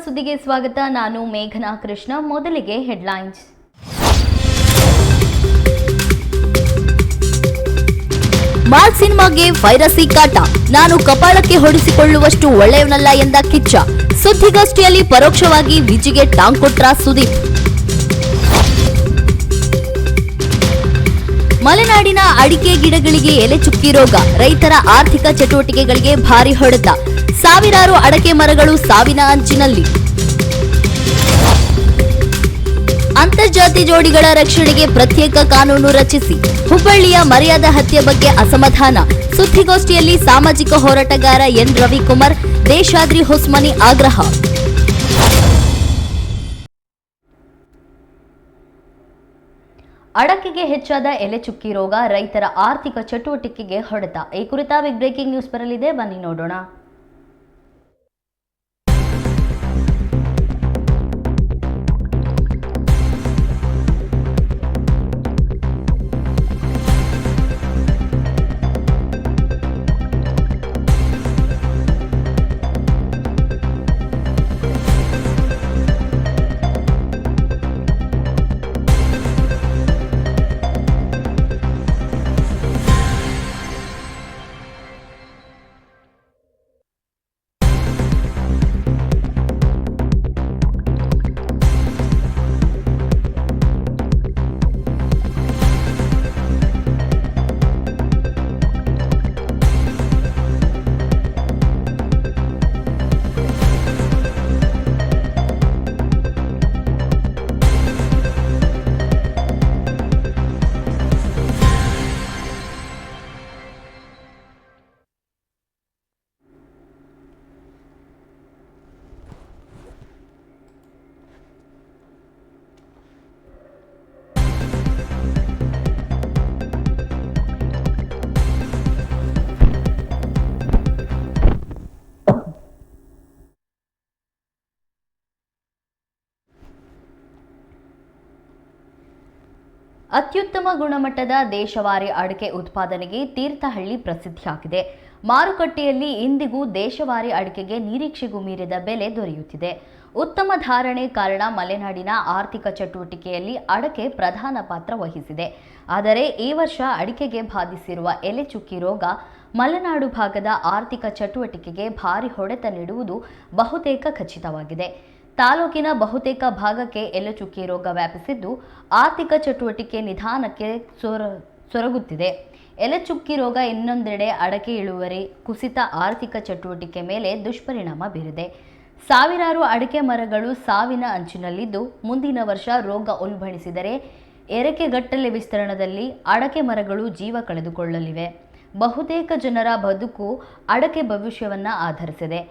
ಸುದ್ದಿಗೆ ಸ್ವಾಗತ. ನಾನು ಮೇಘನಾ ಕೃಷ್ಣ. ಮೊದಲಿಗೆ ಹೆಡ್ಲೈನ್ಸ್. ಮಾಲ್ ಸಿನಿಮಾಗೆ ವೈರಸಿ ಕಾಟ. ನಾನು ಕಪಾಳಕ್ಕೆ ಹೊಡಿಸಿಕೊಳ್ಳುವಷ್ಟು ಒಳ್ಳೆಯವನಲ್ಲ ಎಂದ ಕಿಚ್ಚ. ಸುದ್ದಿಗೋಷ್ಠಿಯಲ್ಲಿ ಪರೋಕ್ಷವಾಗಿ ವಿಜಿಗೆ ಟಾಂಗ್ ಕೊಟ್ರ ಸುದೀಪ್. ಮಲೆನಾಡಿನ ಅಡಿಕೆ ಗಿಡಗಳಿಗೆ ಎಲೆ ಚುಕ್ಕಿ ರೋಗ. ರೈತರ ಆರ್ಥಿಕ ಚಟುವಟಿಕೆಗಳಿಗೆ ಭಾರಿ ಹೊಡೆತ. ಸಾವಿರಾರು ಅಡಕೆ ಮರಗಳು ಸಾವಿನ ಅಂಚಿನಲ್ಲಿ. ಅಂತರ್ಜಾತಿ ಜೋಡಿಗಳ ರಕ್ಷಣೆಗೆ ಪ್ರತ್ಯೇಕ ಕಾನೂನು ರಚಿಸಿ. ಹುಬ್ಬಳ್ಳಿಯ ಮರ್ಯಾದಾ ಹತ್ಯೆ ಬಗ್ಗೆ ಅಸಮಾಧಾನ. ಸುದ್ದಿಗೋಷ್ಠಿಯಲ್ಲಿ ಸಾಮಾಜಿಕ ಹೋರಾಟಗಾರ ಎನ್ ರವಿಕುಮಾರ್, ದೇಶಾದ್ರಿ ಹೊಸ್ಮನಿ ಆಗ್ರಹ. ಅಡಕೆಗೆ ಹೆಚ್ಚಾದ ಎಲೆ ಚುಕ್ಕಿ ರೋಗ, ರೈತರ ಆರ್ಥಿಕ ಚಟುವಟಿಕೆಗೆ ಹೊಡೆತ. ಈ ಕುರಿತ ಬಿಗ್ ಬ್ರೇಕಿಂಗ್ ನ್ಯೂಸ್ ಬರಲಿದೆ, ಬನ್ನಿ ನೋಡೋಣ. ಅತ್ಯುತ್ತಮ ಗುಣಮಟ್ಟದ ದೇಶವಾರಿ ಅಡಿಕೆ ಉತ್ಪಾದನೆಗೆ ತೀರ್ಥಹಳ್ಳಿ ಪ್ರಸಿದ್ಧಿಯಾಗಿದೆ. ಮಾರುಕಟ್ಟೆಯಲ್ಲಿ ಇಂದಿಗೂ ದೇಶವಾರಿ ಅಡಿಕೆಗೆ ನಿರೀಕ್ಷೆಗೂ ಮೀರಿದ ಬೆಲೆ ದೊರೆಯುತ್ತಿದೆ. ಉತ್ತಮ ಧಾರಣೆ ಕಾರಣ ಮಲೆನಾಡಿನ ಆರ್ಥಿಕ ಚಟುವಟಿಕೆಯಲ್ಲಿ ಅಡಕೆ ಪ್ರಧಾನ ಪಾತ್ರ ವಹಿಸಿದೆ. ಆದರೆ ಈ ವರ್ಷ ಅಡಿಕೆಗೆ ಬಾಧಿಸಿರುವ ಎಲೆ ಚುಕ್ಕಿ ರೋಗ ಮಲೆನಾಡು ಭಾಗದ ಆರ್ಥಿಕ ಚಟುವಟಿಕೆಗೆ ಭಾರಿ ಹೊಡೆತ ನೀಡುವುದು ಬಹುತೇಕ ಖಚಿತವಾಗಿದೆ. ತಾಲೂಕಿನ ಬಹುತೇಕ ಭಾಗಕ್ಕೆ ಎಲೆ ಚುಕ್ಕಿ ರೋಗ ವ್ಯಾಪಿಸಿದ್ದು ಆರ್ಥಿಕ ಚಟುವಟಿಕೆ ನಿಧಾನಕ್ಕೆ ಸೊರಗುತ್ತಿದೆ. ಎಲೆ ಚುಕ್ಕಿ ರೋಗ ಇನ್ನೊಂದೆಡೆ ಅಡಕೆ ಇಳುವರಿ ಕುಸಿತ ಆರ್ಥಿಕ ಚಟುವಟಿಕೆ ಮೇಲೆ ದುಷ್ಪರಿಣಾಮ ಬೀರಿದೆ. ಸಾವಿರಾರು ಅಡಿಕೆ ಮರಗಳು ಸಾವಿನ ಅಂಚಿನಲ್ಲಿದ್ದು ಮುಂದಿನ ವರ್ಷ ರೋಗ ಉಲ್ಬಣಿಸಿದರೆ ಎರೆಕೆಗಟ್ಟಲೆ ವಿಸ್ತರಣದಲ್ಲಿ ಅಡಕೆ ಮರಗಳು ಜೀವ ಕಳೆದುಕೊಳ್ಳಲಿವೆ. ಬಹುತೇಕ ಜನರ ಬದುಕು ಅಡಕೆ ಭವಿಷ್ಯವನ್ನು ಆಧರಿಸಿದೆ.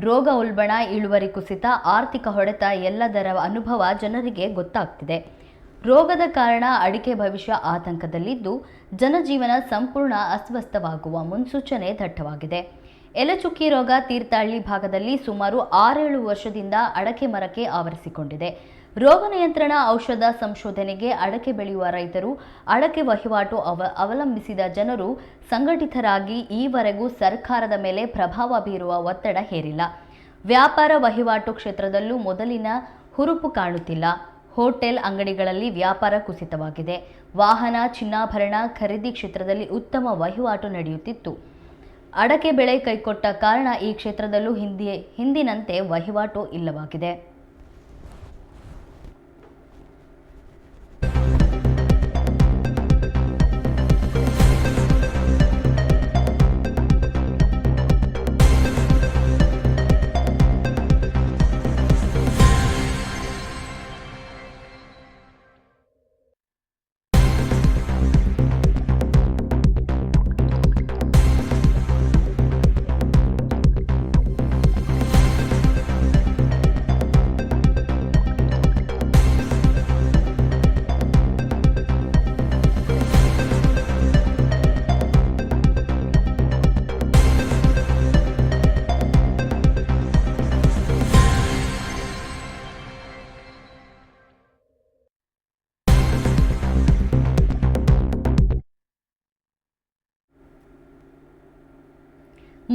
ರೋಗ ಉಲ್ಬಣ, ಇಳುವರಿ ಕುಸಿತ, ಆರ್ಥಿಕ ಹೊಡೆತ ಎಲ್ಲದರ ಅನುಭವ ಜನರಿಗೆ ಗೊತ್ತಾಗ್ತಿದೆ. ರೋಗದ ಕಾರಣ ಅಡಿಕೆ ಭವಿಷ್ಯ ಆತಂಕದಲ್ಲಿದ್ದು ಜನಜೀವನ ಸಂಪೂರ್ಣ ಅಸ್ವಸ್ಥವಾಗುವ ಮುನ್ಸೂಚನೆ ದಟ್ಟವಾಗಿದೆ. ಎಲೆಚುಕ್ಕಿ ರೋಗ ತೀರ್ಥಹಳ್ಳಿ ಭಾಗದಲ್ಲಿ ಸುಮಾರು 6-7 ವರ್ಷದಿಂದ ಅಡಕೆ ಮರಕ್ಕೆ ಆವರಿಸಿಕೊಂಡಿದೆ. ರೋಗ ನಿಯಂತ್ರಣ ಔಷಧ ಸಂಶೋಧನೆಗೆ ಅಡಕೆ ಬೆಳೆಯುವ ರೈತರು, ಅಡಕೆ ವಹಿವಾಟು ಅವಲಂಬಿಸಿದ ಜನರು ಸಂಘಟಿತರಾಗಿ ಈವರೆಗೂ ಸರ್ಕಾರದ ಮೇಲೆ ಪ್ರಭಾವ ಬೀರುವ ಒತ್ತಡ ಹೇರಿಲ್ಲ. ವ್ಯಾಪಾರ ವಹಿವಾಟು ಕ್ಷೇತ್ರದಲ್ಲೂ ಮೊದಲಿನ ಹುರುಪು ಕಾಣುತ್ತಿಲ್ಲ. ಹೋಟೆಲ್, ಅಂಗಡಿಗಳಲ್ಲಿ ವ್ಯಾಪಾರ ಕುಸಿತವಾಗಿದೆ. ವಾಹನ, ಚಿನ್ನಾಭರಣ ಖರೀದಿ ಕ್ಷೇತ್ರದಲ್ಲಿ ಉತ್ತಮ ವಹಿವಾಟು ನಡೆಯುತ್ತಿತ್ತು. ಅಡಕೆ ಬೆಳೆ ಕೈಕೊಟ್ಟ ಕಾರಣ ಈ ಕ್ಷೇತ್ರದಲ್ಲೂ ಹಿಂದಿನಂತೆ ವಹಿವಾಟು ಇಲ್ಲವಾಗಿದೆ.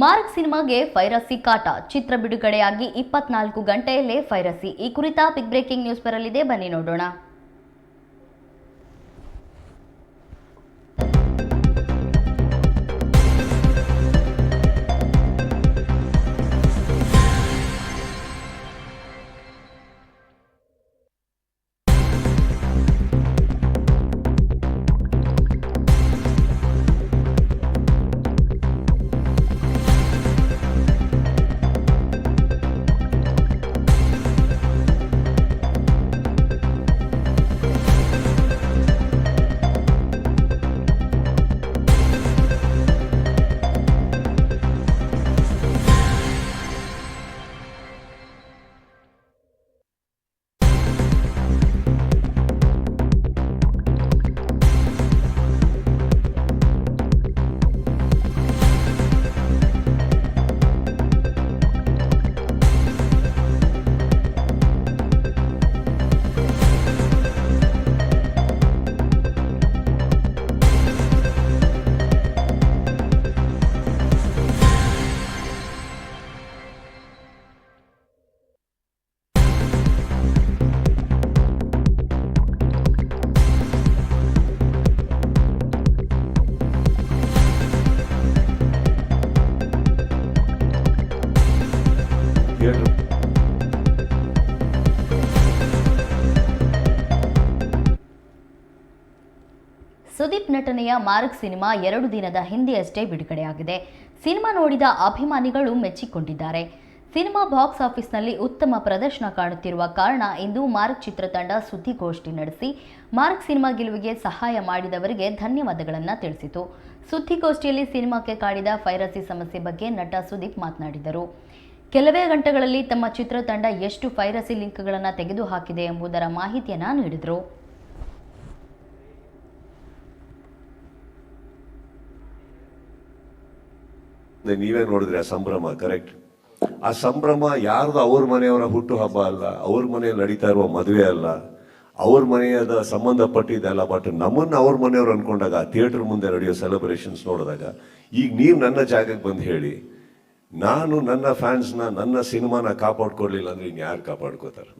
ಮಾರ್ಕ್ ಸಿನಿಮಾಗೆ ಪೈರಸಿ ಕಾಟ. ಚಿತ್ರ ಬಿಡುಗಡೆಯಾಗಿ 24 ಗಂಟೆಯಲ್ಲೇ ಪೈರಸಿ. ಈ ಕುರಿತ ಬಿಗ್ ಬ್ರೇಕಿಂಗ್ ನ್ಯೂಸ್ ಬರಲಿದೆ, ಬನ್ನಿ ನೋಡೋಣ. ಸುದೀಪ್ ನಟನೆಯ ಮಾರ್ಕ್ ಸಿನಿಮಾ 2 ದಿನದ ಹಿಂದೆಯಷ್ಟೇ ಬಿಡುಗಡೆಯಾಗಿದೆ. ಸಿನಿಮಾ ನೋಡಿದ ಅಭಿಮಾನಿಗಳು ಮೆಚ್ಚಿಕೊಂಡಿದ್ದಾರೆ. ಸಿನಿಮಾ ಬಾಕ್ಸ್ ಆಫೀಸ್ನಲ್ಲಿ ಉತ್ತಮ ಪ್ರದರ್ಶನ ಕಾಣುತ್ತಿರುವ ಕಾರಣ ಇಂದು ಮಾರ್ಕ್ ಚಿತ್ರತಂಡ ಸುದ್ದಿಗೋಷ್ಠಿ ನಡೆಸಿ ಮಾರ್ಕ್ ಸಿನಿಮಾ ಗೆಲುವಿಗೆ ಸಹಾಯ ಮಾಡಿದವರಿಗೆ ಧನ್ಯವಾದಗಳನ್ನು ತಿಳಿಸಿತು. ಸುದ್ದಿಗೋಷ್ಠಿಯಲ್ಲಿ ಸಿನಿಮಾಕ್ಕೆ ಕಾಡಿದ ಪೈರಸಿ ಸಮಸ್ಯೆ ಬಗ್ಗೆ ನಟ ಸುದೀಪ್ ಮಾತನಾಡಿದರು. ಕೆಲವೇ ಗಂಟೆಗಳಲ್ಲಿ ತಮ್ಮ ಚಿತ್ರತಂಡ ಎಷ್ಟು ಪೈರಸಿ ಲಿಂಕ್ಗಳನ್ನು ತೆಗೆದುಹಾಕಿದೆ ಎಂಬುದರ ಮಾಹಿತಿಯನ್ನು ನೀಡಿದರು. ನೀವೇ ನೋಡಿದ್ರೆ ಆ ಸಂಭ್ರಮ, ಕರೆಕ್ಟ್. ಆ ಸಂಭ್ರಮ ಯಾರ್ದು ಅವ್ರ ಮನೆಯವರ ಹುಟ್ಟು ಹಬ್ಬ ಅಲ್ಲ, ಅವ್ರ ಮನೆಯಲ್ಲಿ ನಡೀತಾ ಇರುವ ಮದುವೆ ಅಲ್ಲ, ಅವ್ರ ಮನೆಯದ ಸಂಬಂಧಪಟ್ಟಿದ್ದಲ್ಲ. ಬಟ್ ನಮ್ಮನ್ನ ಅವ್ರ ಮನೆಯವ್ರು ಅನ್ಕೊಂಡಾಗ ಥಿಯೇಟರ್ ಮುಂದೆ ನಡೆಯೋ ಸೆಲೆಬ್ರೇಷನ್ಸ್ ನೋಡಿದಾಗ ಈಗ ನೀವು ನನ್ನ ಜಾಗಕ್ಕೆ ಬಂದು ಹೇಳಿ, ನಾನು ನನ್ನ ಫ್ಯಾನ್ಸ್ನ ನನ್ನ ಸಿನಿಮಾನ ಕಾಪಾಡ್ಕೊಡ್ಲಿಲ್ಲ ಅಂದ್ರೆ ಇನ್ಯಾರು ಕಾಪಾಡ್ಕೋತಾರೆ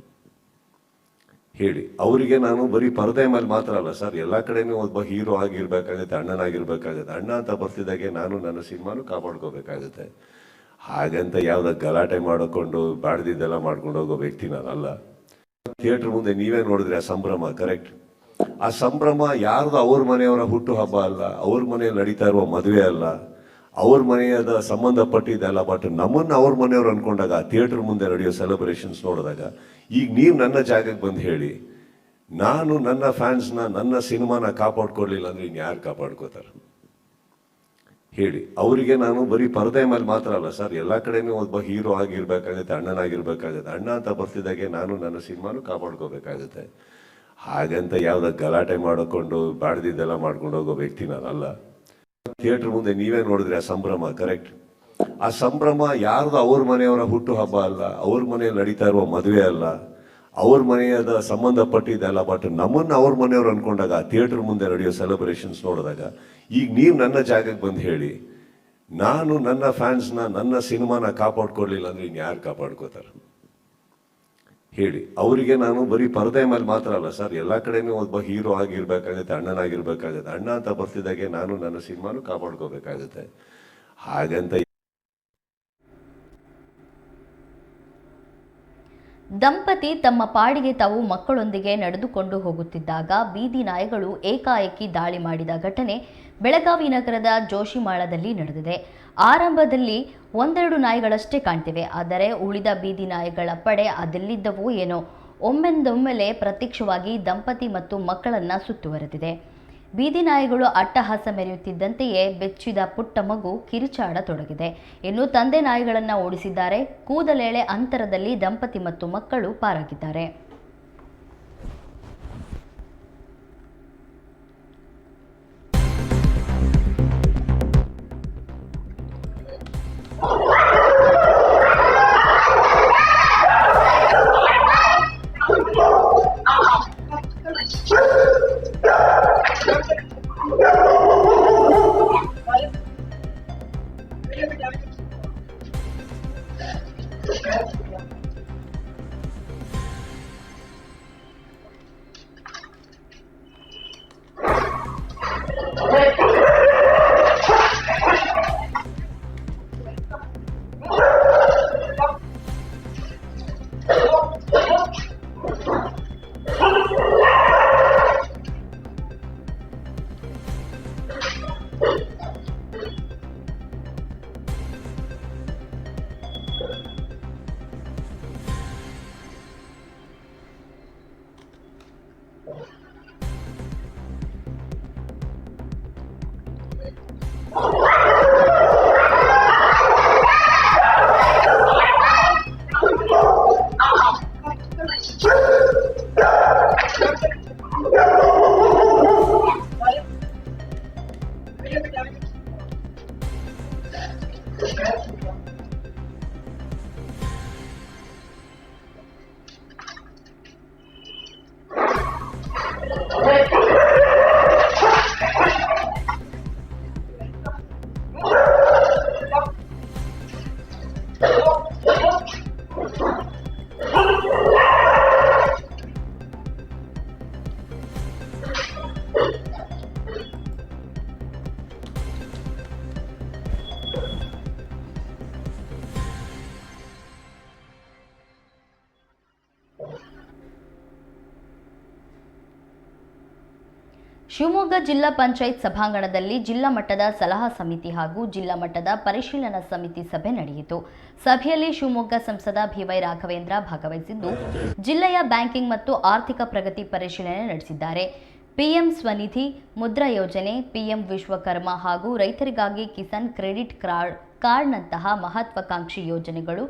ಹೇಳಿ? ಅವರಿಗೆ ನಾನು ಬರೀ ಪರದೆ ಮೇಲೆ ಮಾತ್ರ ಅಲ್ಲ ಸರ್, ಎಲ್ಲ ಕಡೆನೂ ಒಬ್ಬ ಹೀರೋ ಆಗಿರ್ಬೇಕಾಗುತ್ತೆ, ಅಣ್ಣನಾಗಿರ್ಬೇಕಾಗುತ್ತೆ. ಅಣ್ಣ ಅಂತ ಬರ್ತಿದ್ದಾಗೆ ನಾನು ನನ್ನ ಸಿನಿಮಾನು ಕಾಪಾಡ್ಕೋಬೇಕಾಗುತ್ತೆ. ಹಾಗಂತ ಯಾವ್ದ ಗಲಾಟೆ ಮಾಡಿಕೊಂಡು ಬಾಡ್ದಿದ್ದೆಲ್ಲ ಮಾಡ್ಕೊಂಡು ಹೋಗೋ ವ್ಯಕ್ತಿ ನಾನಲ್ಲ. ಥಿಯೇಟರ್ ಮುಂದೆ ನೀವೇ ನೋಡಿದ್ರೆ ಆ ಸಂಭ್ರಮ, ಕರೆಕ್ಟ್. ಆ ಸಂಭ್ರಮ ಯಾರ್ದು ಅವ್ರ ಮನೆಯವರ ಹುಟ್ಟು ಹಬ್ಬ ಅಲ್ಲ, ಅವ್ರ ಮನೆಯಲ್ಲಿ ನಡೀತಾ ಇರುವ ಮದುವೆ ಅಲ್ಲ, ಅವ್ರ ಮನೆಯದ ಸಂಬಂಧಪಟ್ಟಿದ್ದಲ್ಲ. ಬಟ್ ನಮ್ಮನ್ನ ಅವ್ರ ಮನೆಯವ್ರು ಅನ್ಕೊಂಡಾಗ ಥಿಯೇಟರ್ ಮುಂದೆ ನಡೆಯೋ ಸೆಲೆಬ್ರೇಷನ್ಸ್ ನೋಡಿದಾಗ ಈಗ ನೀವು ನನ್ನ ಜಾಗಕ್ಕೆ ಬಂದು ಹೇಳಿ, ನಾನು ನನ್ನ ಫ್ಯಾನ್ಸ್ನ ನನ್ನ ಸಿನಿಮಾನ ಕಾಪಾಡ್ಕೊಡ್ಲಿಲ್ಲ ಅಂದ್ರೆ ಇನ್ಯಾರು ಕಾಪಾಡ್ಕೋತಾರೆ ಹೇಳಿ? ಅವರಿಗೆ ನಾನು ಬರೀ ಪರದೆ ಮೇಲೆ ಮಾತ್ರ ಅಲ್ಲ ಸರ್, ಎಲ್ಲ ಕಡೆನೂ ಒಬ್ಬ ಹೀರೋ ಆಗಿರ್ಬೇಕಾಗುತ್ತೆ, ಅಣ್ಣನಾಗಿರ್ಬೇಕಾಗುತ್ತೆ. ಅಣ್ಣ ಅಂತ ಬರ್ತಿದ್ದಾಗೆ ನಾನು ನನ್ನ ಸಿನಿಮಾನು ಕಾಪಾಡ್ಕೋಬೇಕಾಗುತ್ತೆ. ಹಾಗಂತ ಯಾವ್ದ ಗಲಾಟೆ ಮಾಡಿಕೊಂಡು ಬಾಡ್ದಿದ್ದೆಲ್ಲ ಮಾಡ್ಕೊಂಡು ಹೋಗೋ ವ್ಯಕ್ತಿ ನಾನಲ್ಲ. ಥಿಯೇಟರ್ ಮುಂದೆ ನೀವೇ ನೋಡಿದ್ರೆ ಆ ಸಂಭ್ರಮ, ಕರೆಕ್ಟ್. ಆ ಸಂಭ್ರಮ ಯಾರ್ದು ಅವ್ರ ಮನೆಯವರ ಹುಟ್ಟು ಹಬ್ಬ ಅಲ್ಲ, ಅವ್ರ ಮನೆಯಲ್ಲಿ ನಡೀತಾ ಇರುವ ಮದುವೆ ಅಲ್ಲ, ಅವ್ರ ಮನೆಯದ ಸಂಬಂಧಪಟ್ಟಿದ್ದಲ್ಲ. ಬಟ್ ನಮ್ಮನ್ನ ಅವ್ರ ಮನೆಯವ್ರು ಅನ್ಕೊಂಡಾಗ ಥಿಯೇಟರ್ ಮುಂದೆ ನಡೆಯೋ ಸೆಲೆಬ್ರೇಷನ್ಸ್ ನೋಡಿದಾಗ ಈಗ ನೀವು ನನ್ನ ಜಾಗಕ್ಕೆ ಬಂದು ಹೇಳಿ, ನಾನು ನನ್ನ ಫ್ಯಾನ್ಸ್ನ ನನ್ನ ಸಿನಿಮಾನ ಕಾಪಾಡ್ಕೊಡ್ಲಿಲ್ಲ ಅಂದ್ರೆ ಇನ್ಯಾರು ಕಾಪಾಡ್ಕೋತಾರೆ ಹೇಳಿ? ಅವರಿಗೆ ನಾನು ಬರೀ ಪರದೆ ಮೇಲೆ ಮಾತ್ರ ಅಲ್ಲ ಸರ್, ಎಲ್ಲ ಕಡೆನೂ ಒಬ್ಬ ಹೀರೋ ಆಗಿರ್ಬೇಕಾಗುತ್ತೆ, ಅಣ್ಣನಾಗಿರ್ಬೇಕಾಗುತ್ತೆ. ಅಣ್ಣ ಅಂತ ಬರ್ತಿದ್ದಾಗೆ ನಾನು ನನ್ನ ಸಿನಿಮಾನು ಕಾಪಾಡ್ಕೋಬೇಕಾಗುತ್ತೆ. ಹಾಗಂತ ದಂಪತಿ ತಮ್ಮ ಪಾಡಿಗೆ ತಾವು ಮಕ್ಕಳೊಂದಿಗೆ ನಡೆದುಕೊಂಡು ಹೋಗುತ್ತಿದ್ದಾಗ ಬೀದಿ ನಾಯಿಗಳು ಏಕಾಏಕಿ ದಾಳಿ ಮಾಡಿದ ಘಟನೆ ಬೆಳಗಾವಿ ನಗರದ ಜೋಶಿಮಾಳದಲ್ಲಿ ನಡೆದಿದೆ. ಆರಂಭದಲ್ಲಿ 1-2 ನಾಯಿಗಳಷ್ಟೇ ಕಾಣ್ತಿವೆ, ಆದರೆ ಉಳಿದ ಬೀದಿ ನಾಯಿಗಳ ಪಡೆ ಅದೆಲ್ಲಿದ್ದವೋ ಏನೋ ಒಮ್ಮೆಂದೊಮ್ಮೆಲೆ ಪ್ರತ್ಯಕ್ಷವಾಗಿ ದಂಪತಿ ಮತ್ತು ಮಕ್ಕಳನ್ನ ಸುತ್ತುವರೆದಿದೆ. ಬೀದಿ ನಾಯಿಗಳು ಅಟ್ಟಹಾಸ ಮೆರೆಯುತ್ತಿದ್ದಂತೆಯೇ ಬೆಚ್ಚಿದ ಪುಟ್ಟ ಮಗು ಕಿರುಚಾಡತೊಡಗಿದೆ. ಇನ್ನು ತಂದೆ ನಾಯಿಗಳನ್ನು ಓಡಿಸಿದ್ದಾರೆ. ಕೂದಲೆಳೆ ಅಂತರದಲ್ಲಿ ದಂಪತಿ ಮತ್ತು ಮಕ್ಕಳು ಪಾರಾಗಿದ್ದಾರೆ. ಶಿವಮೊಗ್ಗ ಜಿಲ್ಲಾ ಪಂಚಾಯತ್ ಸಭಾಂಗಣದಲ್ಲಿ ಜಿಲ್ಲಾ ಮಟ್ಟದ ಸಲಹಾ ಸಮಿತಿ ಹಾಗೂ ಜಿಲ್ಲಾ ಮಟ್ಟದ ಪರಿಶೀಲನಾ ಸಮಿತಿ ಸಭೆ ನಡೆಯಿತು. ಸಭೆಯಲ್ಲಿ ಶಿವಮೊಗ್ಗ ಸಂಸದ ಬಿವೈ ರಾಘವೇಂದ್ರ ಭಾಗವಹಿಸಿದ್ದು ಜಿಲ್ಲೆಯ ಬ್ಯಾಂಕಿಂಗ್ ಮತ್ತು ಆರ್ಥಿಕ ಪ್ರಗತಿ ಪರಿಶೀಲನೆ ನಡೆಸಿದ್ದಾರೆ. ಪಿಎಂ ಸ್ವನಿಧಿ, ಮುದ್ರಾ ಯೋಜನೆ, ಪಿಎಂ ವಿಶ್ವಕರ್ಮ ಹಾಗೂ ರೈತರಿಗಾಗಿ ಕಿಸಾನ್ ಕ್ರೆಡಿಟ್ ಕಾರ್ಡ್ನಂತಹ ಮಹತ್ವಾಕಾಂಕ್ಷಿ ಯೋಜನೆಗಳು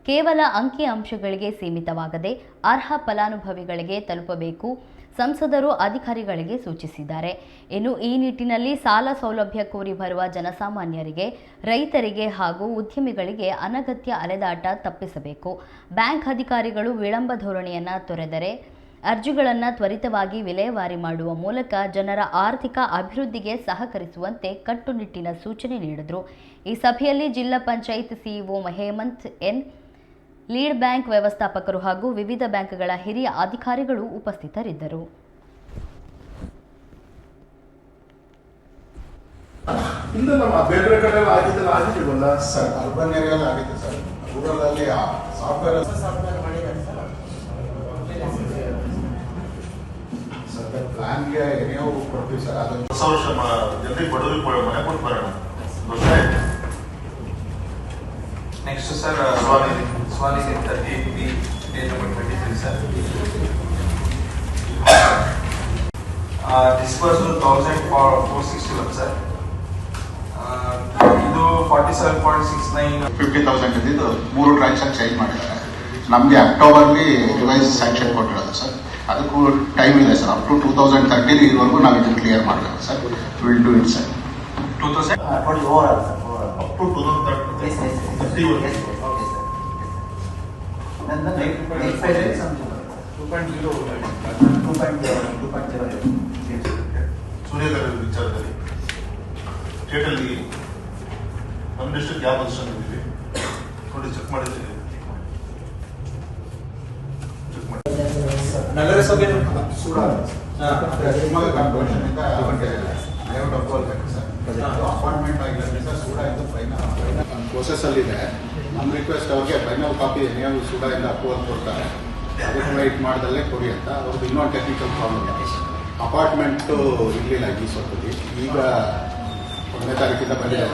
ಕೇವಲ ಅಂಕಿಅಂಶಗಳಿಗೆ ಸೀಮಿತವಾಗದೆ ಅರ್ಹ ಫಲಾನುಭವಿಗಳಿಗೆ ತಲುಪಬೇಕು ಸಂಸದರು ಅಧಿಕಾರಿಗಳಿಗೆ ಸೂಚಿಸಿದ್ದಾರೆ. ಇನ್ನು ಈ ನಿಟ್ಟಿನಲ್ಲಿ ಸಾಲ ಸೌಲಭ್ಯ ಕೋರಿ ಬರುವ ಜನಸಾಮಾನ್ಯರಿಗೆ, ರೈತರಿಗೆ ಹಾಗೂ ಉದ್ಯಮಿಗಳಿಗೆ ಅನಗತ್ಯ ಅಲೆದಾಟ ತಪ್ಪಿಸಬೇಕು. ಬ್ಯಾಂಕ್ ಅಧಿಕಾರಿಗಳು ವಿಳಂಬ ಧೋರಣೆಯನ್ನು ತೊರೆದರೆ ಅರ್ಜಿಗಳನ್ನು ತ್ವರಿತವಾಗಿ ವಿಲೇವಾರಿ ಮಾಡುವ ಮೂಲಕ ಜನರ ಆರ್ಥಿಕ ಅಭಿವೃದ್ಧಿಗೆ ಸಹಕರಿಸುವಂತೆ ಕಟ್ಟುನಿಟ್ಟಿನ ಸೂಚನೆ ನೀಡಿದರು. ಈ ಸಭೆಯಲ್ಲಿ ಜಿಲ್ಲಾ panchayat CEO Hemant N, lead bank ವ್ಯವಸ್ಥಾಪಕರು ಹಾಗೂ ವಿವಿಧ ಬ್ಯಾಂಕ್ಗಳ ಹಿರಿಯ ಅಧಿಕಾರಿಗಳು ಉಪಸ್ಥಿತರಿದ್ದರು. ಇಂದು ನಮ್ಮ ಬೇರೆ ಕಡೆ ಆಗಿದ್ದಿಲ್ಲ ಸರ್, ಅರ್ಬನ್ ಏರಿಯಾದಲ್ಲಿ ಆಗಿದೆ ಸರ್. ರೂರಲ್ ಅಲ್ಲಿ ಸಾಫ್ಟ್ವೇರ್ ಸರ್ ಪ್ಲಾನ್ಗೆ ಏನೇನೋ ಕೊಡ್ತೀವಿ ಸರ್. ಅದನ್ನು ಹೊಸ ವರ್ಷ ಜನರಿಗೆ ಬಡವರಿಗೆ ಮನೆ ಕೊಟ್ಟು ಬರೋಣ. Next sir Svanidhi 38B date number 23 sir. Dispersal 1461 sir. ಇದು 47.69 50,000 ಇದ್ದಿದ್ದು 3 ಟ್ರಾನ್ಸಾಕ್ಷನ್ ಚೇಂಜ್ ಮಾಡಿದ್ದಾರೆ. ನಮಗೆ ಅಕ್ಟೋಬರ್ಲಿ ರಿವೈಸ್ ಸ್ಯಾಂಕ್ಷನ್ ಕೊಟ್ಟಿರೋದು ಸರ್. ಅದಕ್ಕೂ ಟೈಮ್ ಇದೆ ಸರ್. ಅಪ್ ಟು 2030 ಇದುವರೆಗೂ ನಾವು ಇದನ್ನು ಕ್ಲಿಯರ್ ಮಾಡಬೇಕು sir. Will do it sir. 2000 over up to 2030 Suryaghar ವಿಚಾರದಲ್ಲಿ ಸ್ಟೇಟಲ್ಲಿ ನಮ್ಮ ಡಿಸ್ಟ್ರಿಕ್ಟ್ ಯಾವ ಪೊಸಿಷನ್ ಇದ್ದೀವಿ ನೋಡಿ ಚೆಕ್ ಮಾಡಿದ್ದೀವಿ. ನಗರಸಭೆ ಅಪಾಯಿಂಟ್ಮೆಂಟ್ ಆಗಿರೋದ್ರಿಂದ ಸೂಡಾ ಇಂದ ಫೈನಲ್ ಪ್ರೋಸೆಸ್ ಅಲ್ಲಿದೆ. ನಮ್ಮ ರಿಕ್ವೆಸ್ಟ್ ಅವ್ರಿಗೆ ಫೈನಲ್ ಕಾಪಿ ನೀವು ಸೂಡಾ ಇಂದ ಅಪ್ರೂವಲ್ ಕೊಡ್ತಾರೆ. ಅದಕ್ಕೆ ವೆಯ್ಟ್ ಮಾಡ್ದಲ್ಲೇ ಕೊಡಿ ಅಂತ. ಅವ್ರದ್ದು ಇನ್ನೊಂದು ಟೆಕ್ನಿಕಲ್ ಪ್ರಾಬ್ಲಮ್ ಇದೆ. ಅಪಾರ್ಟ್ಮೆಂಟು ಇರಲಿಲ್ಲ ಈ ಸ್ವತ್ತಲ್ಲಿ. ಈಗ 1ನೇ ತಾರೀಕಿಂದ ಬಂದಿದೆ.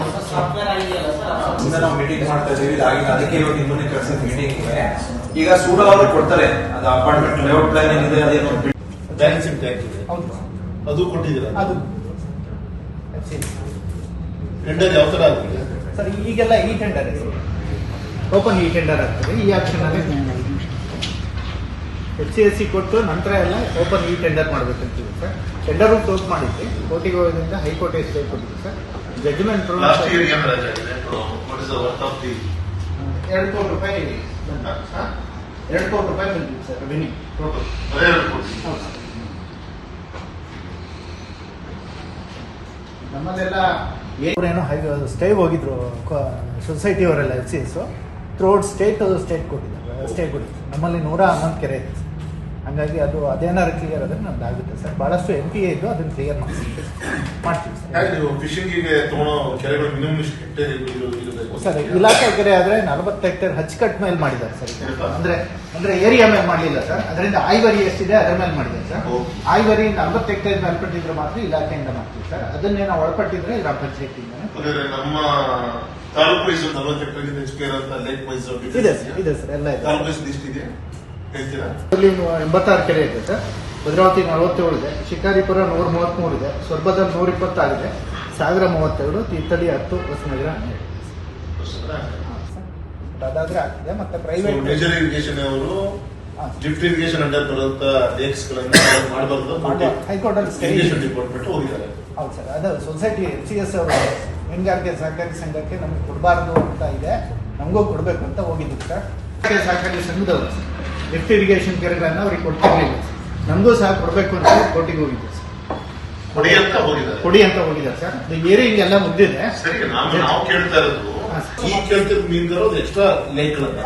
ನಾವು ಮೀಟಿಂಗ್ ಮಾಡ್ತಾ ಇದ್ದೀವಿ. ಅದಕ್ಕೆ ಇವತ್ತು ಇನ್ನೊಂದು ಕೆಲಸ ಮೀಟಿಂಗ್ಗೆ ಈಗ ಸೂಡಾ ಅವರು ಕೊಡ್ತಾರೆ. ಅದು ಅಪಾರ್ಟ್ಮೆಂಟ್ ಲೇಔಟ್ ಪ್ಲಾನ್ ಏನಿದೆ ಅದೇನೋ ಬ್ಯಾಲೆನ್ಸಿಂಗ್ ಟ್ಯಾಕ್ಸ್ ಇದೆ, ಅದು ಕೊಟ್ಟಿದ್ದೀರಾ? ಅದು ಟೆಂಡರ್ ಯಾವ ಥರ ಆಗಿದೆ ಸರ್? ಈಗೆಲ್ಲ ಈ ಟೆಂಡರ್ ಓಪನ್ ಈ ಟೆಂಡರ್ ಆಗ್ತದೆ. ಈ ಆಕ್ಷನ್ ಅಲ್ಲಿ HCSC ಕೊಟ್ಟು ನಂತರ ಎಲ್ಲ ಓಪನ್ ಈ ಟೆಂಡರ್ ಮಾಡಬೇಕಂತೀವಿ ಸರ್. ಟೆಂಡರ್ ಕ್ಲೋಸ್ ಮಾಡಿದ್ವಿ. ಕೋರ್ಟಿಗೆ ಹೋಗೋದ್ರಿಂದ ಹೈಕೋರ್ಟ್ ಸ್ಟೇ ಕೊಟ್ಟಿದ್ವಿ ಸರ್. ಜಡ್ಜ್ಮೆಂಟ್ ಲಾಸ್ಟ್ ಇಯರ್ ಏನು ರಜೆ ಆಗಿದೆ? What is the worth of the 2 ಕೋಟಿ ರೂಪಾಯಿ 2 ಕೋಟಿ ರೂಪಾಯಿ ಬಂದಿದೆ ಸರ್ ರೆವಿನ್ಯೂ ಟೋಟಲ್. ಬರೀ 2 ಕೋಟಿ. ನಮ್ಮಲ್ಲೆಲ್ಲ ಏನೋ ಸ್ಟೇ ಹೋಗಿದ್ರು ಸೊಸೈಟಿ ಅವರೆಲ್ಲ HCS ಥ್ರೂಔಟ್ ಸ್ಟೇಟ್ ಕೊಟ್ಟಿದ್ದಾರೆ. ಸ್ಟೇ ಕೊಟ್ಟಿದ್ದಾರೆ. ನಮ್ಮಲ್ಲಿ 111 ಕೆರೆ ಇದೆ. ಹಂಗಾಗಿ ಅದೇನಾದ್ರು ಕ್ಲಿಯರ್ ಆದರೆ ನಮ್ದು ಆಗುತ್ತೆ ಸರ್. ಬಹಳಷ್ಟು MPA ಇದ್ದು ಅದನ್ನು ಕ್ಲಿಯರ್ ಮಾಡ್ತೀವಿ ಸರ್. ನೀವು ಫಿಶಿಂಗಿಗೆ ತಗೊಳ್ಳೋ ಕೆರೆಗಳು ಮಿನಿಮಮ್ ಹೆಕ್ಟೇರ್ ಇರಬೇಕು ಸರ್. ಇಲಾಖೆ ಕೆರೆ ಆದರೆ 40 ಹೆಕ್ಟೇರ್ ಅಚ್ಚುಕಟ್ಟು ಮೇಲೆ ಮಾಡಿದ್ದಾರೆ ಸರ್. ಅಂದ್ರೆ ಏರಿಯಾ ಮೇಲೆ ಮಾಡಲಿಲ್ಲ ಸರ್. ಅದರಿಂದ ಐವರಿ ಎಷ್ಟಿದೆ ಅದರ ಮೇಲೆ ಮಾಡಿದ್ದಾರೆ ಸರ್. ಐವರಿ 40 ಹೆಕ್ಟೇರ್ ಮೇಲ್ಪಟ್ಟಿದ್ರೆ ಮಾತ್ರ ಇಲಾಖೆಯಿಂದ ಮಾಡ್ತೀವಿ ಸರ್. ಅದನ್ನೇ ನಾವು ಒಳಪಟ್ಟಿದ್ರೆ ಗ್ರಾಮ ಪಂಚಾಯತಿಯಿಂದ. ನಮ್ಮ ತಾಲೂಕು ವೈಸ್ 40 ಹೆಕ್ಟೇರ್ ಹೆಚ್ಚಿಗೆ ಇರೋಂಥ ಲೇಕ್ ವೈಸ್ ಇದೆ ಸರ್ ಎಲ್ಲ ಇದೆ. ತಾಲೂಕು ವೈಸ್ ಲಿಸ್ಟ್ ಇದೆ ಹೇಳ್ತೀರಾ? ಅಲ್ಲಿ 86 ಕೆರೆ ಇದೆ ಸರ್. ಭದ್ರಾವತಿ 47 ಇದೆ, ಶಿಕಾರಿಪುರ 133 ಇದೆ, ಸೊರಬದಲ್ಲಿ 120 ಆಗಿದೆ, ಸಾಗರ 32, ತೀರ್ಥಹಳ್ಳಿ 10, ಹೊಸನಗರ 12. ಅದಾದ್ರೆ ಆಗ್ತಿದೆ. ಮತ್ತೆ ಪ್ರೈವೇಟ್ ಮೇಜರ್ ಇರಿಗೇಷನ್ ಅವರು ಲಿಫ್ಟ್ ಇರಿಗೇಷನ್ ಅಂಡರ್ ಬರುವಂತ ಲೇಕ್ಸ್ ಗಳನ್ನ ಮಾಡಬಾರ್ದು ಹೈಕೋರ್ಟಲ್ಲಿ ಸ್ಟೇ ಇರಿಗೇಷನ್ ಡಿಪಾರ್ಟ್ಮೆಂಟ್ ಹೋಗಿದ್ದಾರೆ. ಹೌದು ಸರ್, ಅದು ಸೊಸೈಟಿ FCS ಅವರು ಮೀನುಗಾರಿಕೆ ಸಹಕಾರಿ ಸಂಘಕ್ಕೆ ನಮ್ಗೆ ಕೊಡಬಾರ್ದು ಅಂತ ಇದೆ, ನಮಗೂ ಕೊಡಬೇಕು ಅಂತ ಹೋಗಿದ್ದೀವಿ ಸರ್. ಸಹಕಾರಿ ಸಂಘದವರು ಲಿಫ್ಟ್ ಇರಿಗೇಷನ್ ಕೆರೆಗಳನ್ನು ಅವ್ರಿಗೆ ಕೊಡ್ತಿರ್ಲಿಲ್ಲ, ನಮಗೂ ಸಹ ಕೊಡಬೇಕು ಅಂತ ಕೋರ್ಟಿಗೆ ಹೋಗಿದ್ದೀವಿ ಸರ್. ಕೊಡಿ ಅಂತ ಹೋಗಿದ್ದಾರೆ. ಕೊಡಿ ಅಂತ ಹೋಗಿದ್ದಾರೆ ಸರ್. ಅದು ಏರಿಂಗ್ ಎಲ್ಲ ಮುಗ್ದಿದೆ. ಸರಿ, ನಾವು ಕೇಳ್ತಾ ಇರೋದು ಈಗ ಕೇಳ್ತಿರೋ ಮೀನುಗಾರ ಎಕ್ಸ್ಟ್ರಾ ಲೇಕ್ ಗಳನ್ನ,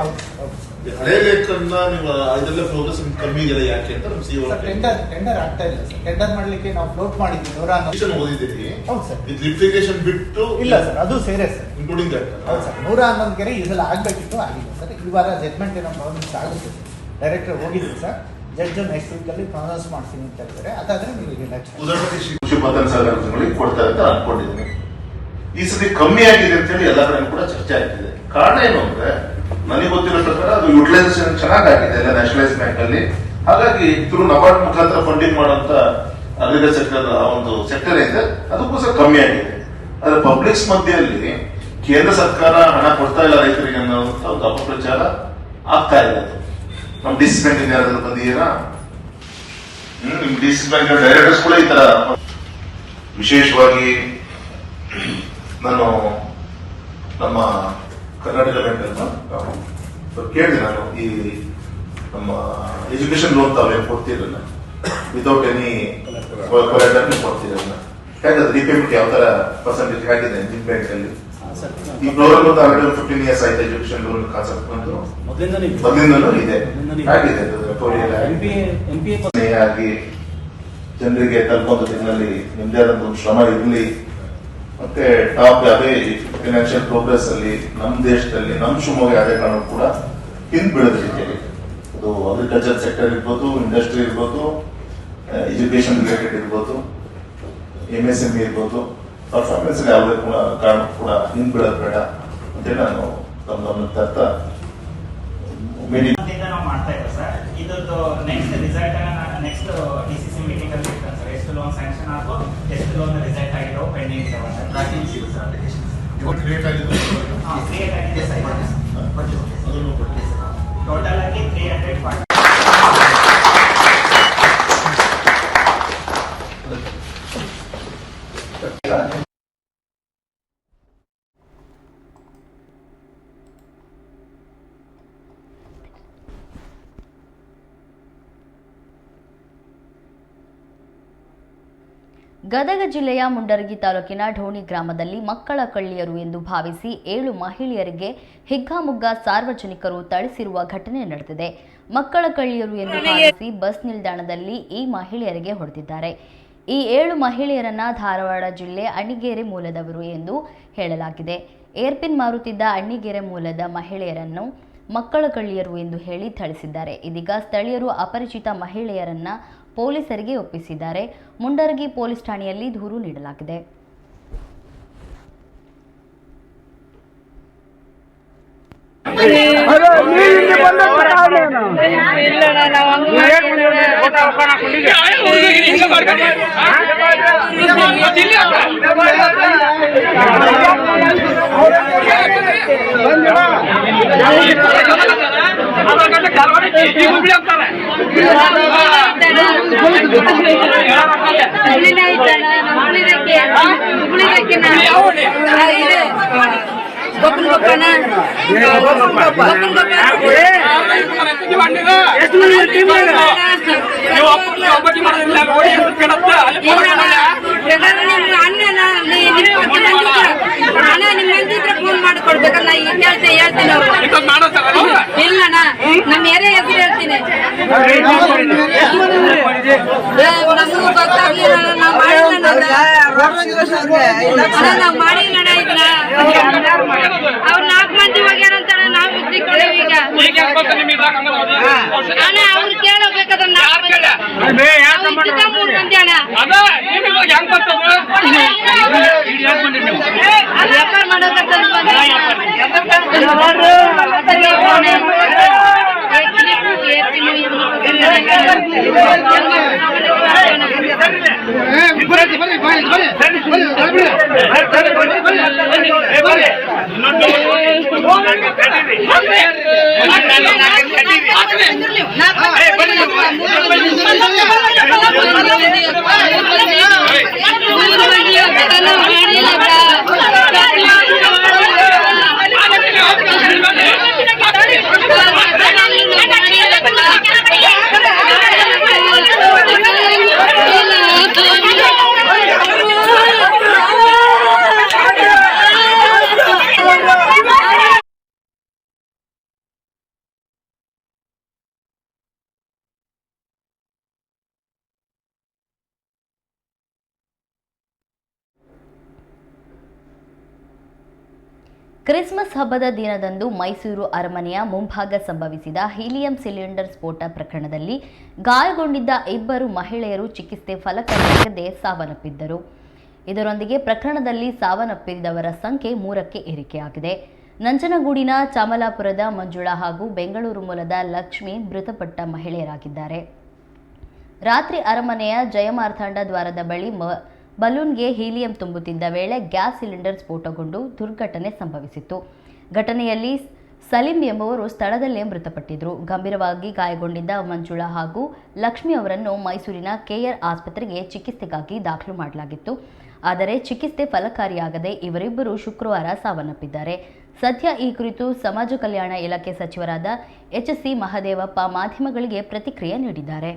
ಹಳೆ ಲೇಕ್ ಅನ್ನ ನೀವು ಇದೆಲ್ಲ ಫೋಕಸ್ ಕಮ್ಮಿ ಇದೆಯಲ್ಲ ಯಾಕೆ ಅಂತ ನಮ್ಮ ಸಿಒ ಟೆಂಡರ್ ಆಗ್ತಾ ಇಲ್ಲ ಸರ್. ಟೆಂಡರ್ ಮಾಡ್ಲಿಕ್ಕೆ ನಾವು ಫ್ಲೋಟ್ ಮಾಡಿದ್ವಿ 111 ಓದಿದ್ದೀರಿ. ಹೌದು ಸರ್. ಇದು ಲಿಫ್ಟ್ ಇರಿಗೇಷನ್ ಬಿಟ್ಟು ಇಲ್ಲ ಸರ್, ಅದು ಸೇರೇ ಸರ್, ಇನ್ಕ್ಲೂಡಿಂಗ್ ದಟ್. ಹೌದು ಸರ್. 111 ಕೆರೆ ಈ ಸಲ ಆಗ್ಬೇಕಿತ್ತು, ಆಗಿಲ್ಲ ಸರ್. ಈ ವಾರ ಜಡ್ಜ್ಮೆಂಟ್ ಏನೋ ಪ್ರಾಬ್ಲಮ್ಸ್ ಆಗುತ್ತೆ. ಡೈರೆಕ್ಟರ್ ಹೋಗಿದ್ರು ಸರ್, ಜಡ್ಜ್ ನೆಕ್ಸ್ಟ್ ವೀಕ್ ಅಲ್ಲಿ ಪ್ರೊನೌನ್ಸ್ ಮಾಡ್ತೀನಿ ಅಂತ ಹೇಳಿದ್ದಾರೆ. ಅದಾದ್ರೆ ನೀವು ಉದಾಹರಣೆ ಕೃಷಿ ಪತ್ತನ ಸಹಕಾರಗಳಿಗೆ ಕೊಡ್ತಾರೆ ಅಂತ ಅನ್ಕೊಂಡಿದ್ದೀನಿ. ಈ ಸತಿ ಕಮ್ಮಿ ಆಗಿದೆ ಅಂತ ಹೇಳಿ ಎಲ್ಲ ಕಡೆ ಕೂಡ ಚರ್ಚೆ ಆಗ್ತಿದೆ. ಕಾರಣ ಏನು ಅಂದ್ರೆ ನನಗೆ ಗೊತ್ತಿರೋ ಪ್ರಕಾರ ಅದು ಯುಟಿಲೈಸೇಷನ್ ಚೆನ್ನಾಗಿದೆ ಎಲ್ಲ ನ್ಯಾಷನಲೈಸ್ ಬ್ಯಾಂಕ್ ಅಲ್ಲಿ. ಹಾಗಾಗಿ ಥ್ರೂ ನಬಾರ್ಡ್ ಮುಖಾಂತರ ಫಂಡಿಂಗ್ ಮಾಡುವಂತ ಅಗ್ರಿಕಲ್ಚರ್ ಸೆಕ್ಟರ್ ಒಂದು ಸೆಕ್ಟರ್ ಇದೆ, ಅದಕ್ಕೋಸ್ಕರ ಕಮ್ಮಿ ಆಗಿದೆ. ಆದ್ರೆ ಪಬ್ಲಿಕ್ಸ್ ಮಧ್ಯೆಯಲ್ಲಿ ಕೇಂದ್ರ ಸರ್ಕಾರ ಹಣ ಕೊಡ್ತಾ ಇಲ್ಲ ರೈತರಿಗೆ ಅನ್ನೋಂತ ಒಂದು ಅಪಪ್ರಚಾರ ಆಗ್ತಾ ಇದೆ. ಅದು ನಮ್ ಡಿಸಿ ಬ್ಯಾಂಕ್ ಯಾರಾದ್ರೂ ಬಂದಿದ್ದೀರಾ? ನಿಮ್ ಡಿಸಿ ಬ್ಯಾಂಕ್ ಡೈರೆಕ್ಟರ್ಸ್ ಕೂಡ ಈ ತರ ವಿಶೇಷವಾಗಿ ನಾನು ನಮ್ಮ ಕರ್ನಾಟಕ ಬ್ಯಾಂಕ್ ಕೇಳಿದೆ. ನಾನು ಈ ನಮ್ಮ ಎಜುಕೇಶನ್ ಲೋನ್ ತಾವೇನು ಕೊಡ್ತಿರಲ್ಲ, ವಿತೌಟ್ ಎನಿ ಕೊಲೆಟರ್ ಕೊಡ್ತಿರಲ್ಲ, ಯಾಕಂದ್ರೆ ರಿಪೇಮೆಂಟ್ ಯಾವ ತರ ಪರ್ಸೆಂಟೇಜ್ ಆಗಿದೆ ನಿಮ್ ಬ್ಯಾಂಕ್ ಅಲ್ಲಿ? ಈ ಪ್ರೋಗ್ರಾಮ್ 15 years ಆಯ್ತು. ಎಜುಕೇಶನ್ ಲೋನ್ ಕಾನ್ಸೆಪ್ಟ್ ಬಂದು ಮೊದಲಿಂದಲೂ ಇದೆ, ಆಗಿದೆ. ಆಗಿ ಜನರಿಗೆ ತಲುಪೋದು ತಿಂಗಳಲ್ಲಿ ನಿಮ್ದೇ ಆದಂತ ಒಂದು ಶ್ರಮ ಇರಲಿ. ಮತ್ತೆ ಟಾಪ್ ಯಾವುದೇ ಫಿನಾನ್ಷಿಯಲ್ ಪ್ರೋಗ್ರೆಸ್ ಅಲ್ಲಿ ನಮ್ಮ ದೇಶದಲ್ಲಿ ನಮ್ಮ ಶಿವಮೊಗ್ಗ ಯಾವುದೇ ಕಾರಣ ಕೂಡ ಹಿಂದ್ ಬೀಳದ ರೀತಿಯಲ್ಲಿ ಅದು ಅಗ್ರಿಕಲ್ಚರ್ ಸೆಕ್ಟರ್ ಇರ್ಬೋದು, ಇಂಡಸ್ಟ್ರಿ ಇರ್ಬೋದು, ಎಜುಕೇಶನ್ ರಿಲೇಟೆಡ್ ಇರ್ಬೋದು, MSME ಇರ್ಬೋದು, ಪರ್ಫಾರ್ಮೆನ್ಸ್ ಯಾವುದೇ ಕಾರಣ ಕೂಡ ಹಿಂದ್ ಬೀಳೋದು ಬೇಡ ಅಂತೇಳಿ ನಾನು ನಮ್ಮ ತರ್ತ ನಾವು ಮಾಡ್ತಾ ಇದ್ದೇವೆ ಸರ್. ಇದೊಂದು next result next DCC meeting ಅಲ್ಲಿ ಇರ್ತದೆ ಸರ್. ಎಷ್ಟು ಲೋನ್ ಸ್ಯಾಂಕ್ಷನ್ ಆಗೋ, ಎಷ್ಟು ಲೋನ್ ರಿಸಲ್ಟ್ ಆಗಿರೋ ಪೆಂಡಿಂಗ್ ಇದಾವೆ ಸರ್. ಟ್ರ್ಯಾಕಿಂಗ್ ಸಿಗುತ್ತೆ ಸರ್. ಕ್ರಿಯೇಟ್ ಆಗಿದೆ ಸರ್. ಟೋಟಲ್ ಆಗಿ 340. ಗದಗ ಜಿಲ್ಲೆಯ ಮುಂಡರಗಿ ತಾಲೂಕಿನ ಢೋಣಿ ಗ್ರಾಮದಲ್ಲಿ ಮಕ್ಕಳ ಕಳ್ಳಿಯರು ಎಂದು ಭಾವಿಸಿ 7 ಮಹಿಳೆಯರಿಗೆ ಹಿಗ್ಗಾಮುಗ್ಗಾ ಸಾರ್ವಜನಿಕರು ಥಳಿಸಿರುವ ಘಟನೆ ನಡೆದಿದೆ. ಮಕ್ಕಳ ಕಳ್ಳಿಯರು ಎಂದು ಭಾವಿಸಿ ಬಸ್ ನಿಲ್ದಾಣದಲ್ಲಿ ಈ ಮಹಿಳೆಯರಿಗೆ ಹೊಡೆದಿದ್ದಾರೆ. ಈ 7 ಮಹಿಳೆಯರನ್ನ ಧಾರವಾಡ ಜಿಲ್ಲೆ ಅಣ್ಣಿಗೇರಿ ಮೂಲದವರು ಎಂದು ಹೇಳಲಾಗಿದೆ. ಏರ್ಪಿನ್ ಮಾರುತ್ತಿದ್ದ ಅಣ್ಣಿಗೇರಿ ಮೂಲದ ಮಹಿಳೆಯರನ್ನು ಮಕ್ಕಳ ಕಳ್ಳಿಯರು ಎಂದು ಹೇಳಿ ಥಳಿಸಿದ್ದಾರೆ. ಇದೀಗ ಸ್ಥಳೀಯರು ಅಪರಿಚಿತ ಮಹಿಳೆಯರನ್ನ ಪೊಲೀಸರಿಗೆ ಒಪ್ಪಿಸಿದ್ದಾರೆ. ಮುಂಡರಗಿ ಪೊಲೀಸ್ ಠಾಣೆಯಲ್ಲಿ ದೂರು ನೀಡಲಾಗಿದೆ. ಫೋನ್ ಮಾಡಿಕೊಡ್ಬೇಕಲ್ಲ, ಹೇಳ್ತೀನಿ ಇಲ್ಲಣ್ಣ, ನಮ್ಮ ಏರಿಯಾ ಹೆಸರು ಹೇಳ್ತೀನಿ. ನಮಗೂ ಗೊತ್ತಾಗ್ಲಿಲ್ಲ, ನಾವು ಮಾಡಿಲ್ಲ, ನಾವು ಮಾಡಿಲ್ಲ ಇದನ್ನ. ಅವ್ರು 4 ಮಂದಿ ಹೋಗ್ಯಾರಂತಾರ, ನಾವು ಸಿಕ್ಕಿದ್ದೀವಿ ಈಗ. ಅಣ್ಣ ಅವ್ರು ಕೇಳಬೇಕಾದ್ರೆ 4 ಮಂದಿ ಅಣ್ಣ ವ್ಯಾಪಾರ ಮಾಡೋಕತ್ತ ಕ್ರಿಸ್ಮಸ್ ಹಬ್ಬದ ದಿನದಂದು ಮೈಸೂರು ಅರಮನೆಯ ಮುಂಭಾಗ ಸಂಭವಿಸಿದ ಹೀಲಿಯಂ ಸಿಲಿಂಡರ್ ಸ್ಫೋಟ ಪ್ರಕರಣದಲ್ಲಿ ಗಾಯಗೊಂಡಿದ್ದ ಇಬ್ಬರು ಮಹಿಳೆಯರು ಚಿಕಿತ್ಸೆ ಫಲಕಾರಿಯಾಗದೆ ಸಾವನ್ನಪ್ಪಿದ್ದರು. ಇದರೊಂದಿಗೆ ಪ್ರಕರಣದಲ್ಲಿ ಸಾವನ್ನಪ್ಪಿದವರ ಸಂಖ್ಯೆ 3ಕ್ಕೆ ಏರಿಕೆಯಾಗಿದೆ. ನಂಜನಗೂಡಿನ ಚಾಮಲಾಪುರದ ಮಂಜುಳಾ ಹಾಗೂ ಬೆಂಗಳೂರು ಮೂಲದ ಲಕ್ಷ್ಮಿ ಮೃತಪಟ್ಟ ಮಹಿಳೆಯರಾಗಿದ್ದಾರೆ. ರಾತ್ರಿ ಅರಮನೆಯ ಜಯಮಾರ್ತಾಂಡ ದ್ವಾರದ ಬಳಿ ಬಲೂನ್ಗೆ ಹೀಲಿಯಂ ತುಂಬುತ್ತಿದ್ದ ವೇಳೆ ಗ್ಯಾಸ್ ಸಿಲಿಂಡರ್ ಸ್ಫೋಟಗೊಂಡು ದುರ್ಘಟನೆ ಸಂಭವಿಸಿತ್ತು. ಘಟನೆಯಲ್ಲಿ ಸಲೀಂ ಎಂಬುವರು ಸ್ಥಳದಲ್ಲೇ ಮೃತಪಟ್ಟಿದ್ದರು. ಗಂಭೀರವಾಗಿ ಗಾಯಗೊಂಡಿದ್ದ ಮಂಜುಳಾ ಹಾಗೂ ಲಕ್ಷ್ಮಿ ಅವರನ್ನು ಮೈಸೂರಿನ ಕೆಆರ್ ಆಸ್ಪತ್ರೆಗೆ ಚಿಕಿತ್ಸೆಗಾಗಿ ದಾಖಲು ಮಾಡಲಾಗಿತ್ತು. ಆದರೆ ಚಿಕಿತ್ಸೆ ಫಲಕಾರಿಯಾಗದೆ ಇವರಿಬ್ಬರು ಶುಕ್ರವಾರ ಸಾವನ್ನಪ್ಪಿದ್ದಾರೆ. ಸದ್ಯ ಈ ಕುರಿತು ಸಮಾಜ ಕಲ್ಯಾಣ ಇಲಾಖೆ ಸಚಿವರಾದ ಎಚ್.ಸಿ. ಮಹದೇವಪ್ಪ ಮಾಧ್ಯಮಗಳಿಗೆ ಪ್ರತಿಕ್ರಿಯೆ ನೀಡಿದ್ದಾರೆ.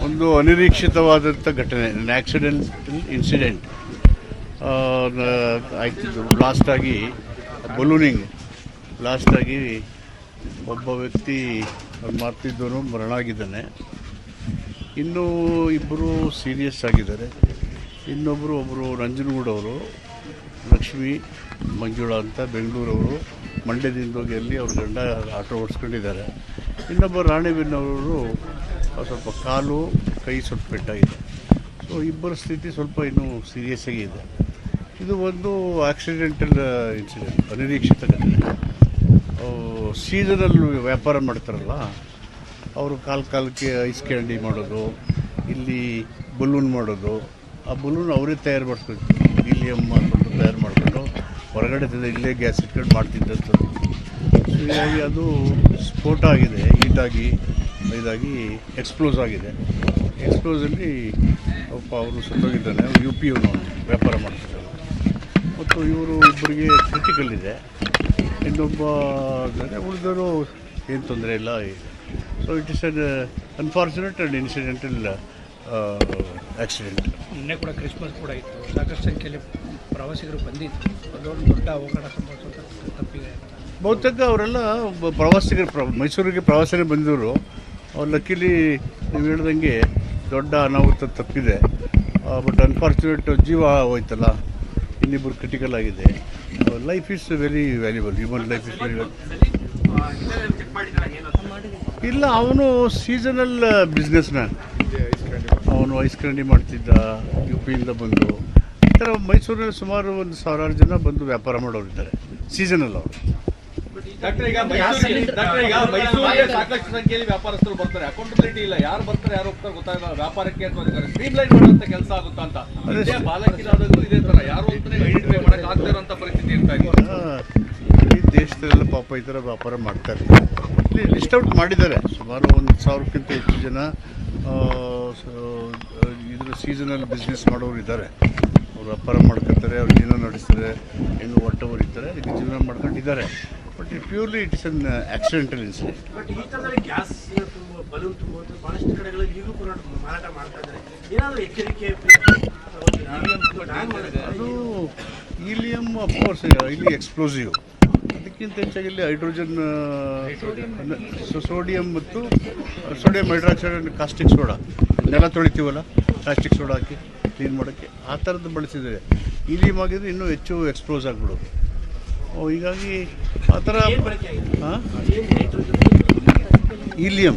ಒಂದು ಅನಿರೀಕ್ಷಿತವಾದಂಥ ಘಟನೆ, ಆಕ್ಸಿಡೆಂಟಲ್ ಇನ್ಸಿಡೆಂಟ್ ಆಯ್ತಿದ್ದು. ಬ್ಲಾಸ್ಟಾಗಿ ಬಲೂನಿಂಗ್ ಬ್ಲಾಸ್ಟಾಗಿ ಒಬ್ಬ ವ್ಯಕ್ತಿ ಮಾಡ್ತಿದ್ದವನು ಮರಣ ಆಗಿದ್ದಾನೆ. ಇನ್ನೂ ಇಬ್ಬರು ಸೀರಿಯಸ್ ಆಗಿದ್ದಾರೆ. ಒಬ್ಬರು ನಂಜನಗೂಡವರು ಲಕ್ಷ್ಮಿ ಮಂಜುಳಾ ಅಂತ ಬೆಂಗಳೂರವರು, ಮಂಡ್ಯದಿಂದ ಹೋಗಿ ಅಲ್ಲಿ ಅವ್ರ ಗಂಡ ಆಟೋ ಓಡಿಸ್ಕೊಂಡಿದ್ದಾರೆ. ಇನ್ನೊಬ್ಬ ರಾಣೆಬೆನ್ನವರು ಸ್ವಲ್ಪ ಕಾಲು ಕೈ ಸ್ವಲ್ಪ ಪೆಟ್ಟಾಗಿದೆ. ಸೊ ಇಬ್ಬರ ಸ್ಥಿತಿ ಸ್ವಲ್ಪ ಇನ್ನೂ ಸೀರಿಯಸ್ ಆಗಿದೆ. ಇದು ಒಂದು ಆಕ್ಸಿಡೆಂಟಲ್ ಇನ್ಸಿಡೆಂಟ್, ಅನಿರೀಕ್ಷಿತ ಘಟನೆ. ಸೀಸನಲ್ ವ್ಯಾಪಾರ ಮಾಡ್ತಾರಲ್ಲ ಅವರು ಕಾಲಕ್ಕೆ ಐಸ್ ಕ್ಯಾಂಡಿ ಮಾಡೋದು, ಇಲ್ಲಿ ಬಲೂನ್ ಮಾಡೋದು. ಆ ಬಲೂನ್ ಅವರೇ ತಯಾರು ಮಾಡ್ಕೊಂಡು ಹೀಲಿಯಂ ಮಾಡಿಕೊಂಡು ತಯಾರು ಮಾಡಿಕೊಂಡು ಹೊರಗಡೆ ಇಲ್ಲೇ ಗ್ಯಾಸ್ ಇಟ್ಕೊಂಡು ಮಾಡ್ತಿದ್ದಂಥದ್ದು. ಹೀಗಾಗಿ ಅದು ಸ್ಫೋಟ ಆಗಿದೆ, ಹೀಟಾಗಿ ಇದಾಗಿ ಎಕ್ಸ್ಪ್ಲೋಸ್ ಆಗಿದೆ. ಎಕ್ಸ್ಪ್ಲೋಸಲ್ಲಿ ಒಬ್ಬ ಅವರು ಸತ್ತೋಗಿದ್ದಾನೆ. UP ಅವನು ವ್ಯಾಪಾರ ಮಾಡ್ತಿದ್ದಾರೆ. ಮತ್ತು ಇವರು ಇಬ್ಬರಿಗೆ ಕ್ರಿಟಿಕಲ್ ಇದೆ. ಇನ್ನೊಬ್ಬ ಉಳಿದವರು ಏನು ತೊಂದರೆ ಇಲ್ಲ. So it is an unfortunate and incidental accident. ನಿನ್ನೆ ಕೂಡ ಕ್ರಿಸ್ಮಸ್ ಕೂಡ ಇತ್ತು, ಸಾಕಷ್ಟು ಸಂಖ್ಯೆಯಲ್ಲಿ ಪ್ರವಾಸಿಗರು ಬಂದಿತ್ತು. ಅದೊಂದು ದೊಡ್ಡ ಅವಘಡ ಸಂಭವಿಸುವಂಥ ತಪ್ಪಿದೆ. ಬಹುತೇಕ ಅವರೆಲ್ಲ ಪ್ರವಾಸಿಗರು ಮೈಸೂರಿಗೆ ಪ್ರವಾಸನೇ ಬಂದಿದ್ದರು. ಅವ್ರು ಲಕ್ಕಿಲಿ ನೀವು ಹೇಳ್ದಂಗೆ ದೊಡ್ಡ ಅನಾಹುತ ತಪ್ಪಿದೆ. ಬಟ್ ಅನ್ಫಾರ್ಚುನೇಟ್ ಜೀವ ಹೋಯ್ತಲ್ಲ, ಇನ್ನಿಬ್ಬರು ಕ್ರಿಟಿಕಲ್ ಆಗಿದೆ. Life is very valuable, human life is very ಇಲ್ಲ. ಅವನು ಸೀಸನಲ್ ಬಿಸ್ನೆಸ್ ಮ್ಯಾನ್. ಅವನು ಐಸ್ ಕ್ಯಾಂಡಿ ಮಾಡ್ತಿದ್ದ, UPಯಿಂದ ಬಂದು. ಈ ಥರ ಮೈಸೂರಿನಲ್ಲಿ ಸುಮಾರು 1,000 ಜನ ಬಂದು ವ್ಯಾಪಾರ ಮಾಡೋರಿದ್ದಾರೆ ಸೀಸನಲ್ ಅವರು. ಈಗ ಮೈಸೂರಿಗೆ ಸಾಕಷ್ಟು ಸಂಖ್ಯೆಯಲ್ಲಿ ವ್ಯಾಪಾರಸ್ಥರು ಬರ್ತಾರೆ. ಅಕೌಂಟಬಿಲಿಟಿ ಇಲ್ಲ, ಯಾರು ಬರ್ತಾರೆ ಯಾರು ಹೋಗ್ತಾರೆ ಗೊತ್ತಾಗಲ್ಲ. ವ್ಯಾಪಾರಕ್ಕೆ ಅಥವಾ ಸ್ಟ್ರೀಮ್ಲೈನ್ ಮಾಡುವಂತ ಕೆಲಸ ಆಗುತ್ತಾ ಅಂತ. ಬಾಲಕಿನಾದಲ್ಲೂ ಇದೇ ತರ ಯಾರು ಅಂತಾನೆ ಐಡೆಂಟಿಫೈ ಮಾಡಕ್ ಆಗದೇ ಇರುವಂತ ಪರಿಸ್ಥಿತಿ ಇರ್ತಾ ಇದೆ. ಈ ದೇಶದಲ್ಲೆಲ್ಲ ಪಾಪ ಈ ಥರ ವ್ಯಾಪಾರ ಮಾಡ್ತಾರೆ. ಇಲ್ಲಿ ಲಿಸ್ಟ್ ಔಟ್ ಮಾಡಿದ್ದಾರೆ. ಸುಮಾರು 1,000ಕ್ಕಿಂತ ಹೆಚ್ಚು ಜನ ಇದ್ರ ಸೀಸನಲ್ ಬಿಸ್ನೆಸ್ ಮಾಡೋರು ಇದ್ದಾರೆ, ಅವರು ವ್ಯಾಪಾರ ಮಾಡ್ಕೊತಾರೆ, ಅವ್ರು ಜೀವನ ನಡೆಸ್ತಾರೆ, ಹೆಣ್ಣು ಒಟ್ಟವರು ಇದ್ದಾರೆ, ಇದಕ್ಕೆ ಜೀವನ ಮಾಡ್ಕೊಂಡಿದ್ದಾರೆ. But purely it is an accidental incident. But ಈ ಥರದಲ್ಲಿ ಗ್ಯಾಸ್ ಬಲೂನ್ ತುಂಬುವುದು ಭಾಳಷ್ಟು ಕಡೆಗಳಲ್ಲಿ ಈಗಲೂ ಕೂಡ ಮಾರಾಟ ಮಾಡ್ತಾ ಇದ್ದಾರೆ. ಏನಾದರೂ ಎಚ್ಚರಿಕೆ ಅದು ಹೀಲಿಯಂ ಅಫ್ಕೋರ್ಸ್ ಇಲ್ಲಿ ಎಕ್ಸ್ಪ್ಲೋಸಿವ್, ಅದಕ್ಕಿಂತ ಹೆಚ್ಚಾಗಿ ಇಲ್ಲಿ ಹೈಡ್ರೋಜನ್, ಸೋಡಿಯಂ ಮತ್ತು sodium hydroxide and caustic soda, ನೆಲ ತೊಳಿತೀವಲ್ಲ ಕಾಸ್ಟಿಕ್ ಸೋಡಾ ಹಾಕಿ ಕ್ಲೀನ್ ಮಾಡೋಕ್ಕೆ, ಆ ಥರದ್ದು ಬಳಸಿದ್ದಾರೆ. ಹೀಲಿಯಂ ಆಗಿದ್ರೆ ಇನ್ನೂ ಹೆಚ್ಚು ಎಕ್ಸ್ಪ್ಲೋಸ್ ಆಗಿಬಿಡೋದು. ಹೀಗಾಗಿ ಆ ಥರ ಹೀಲಿಯಂ.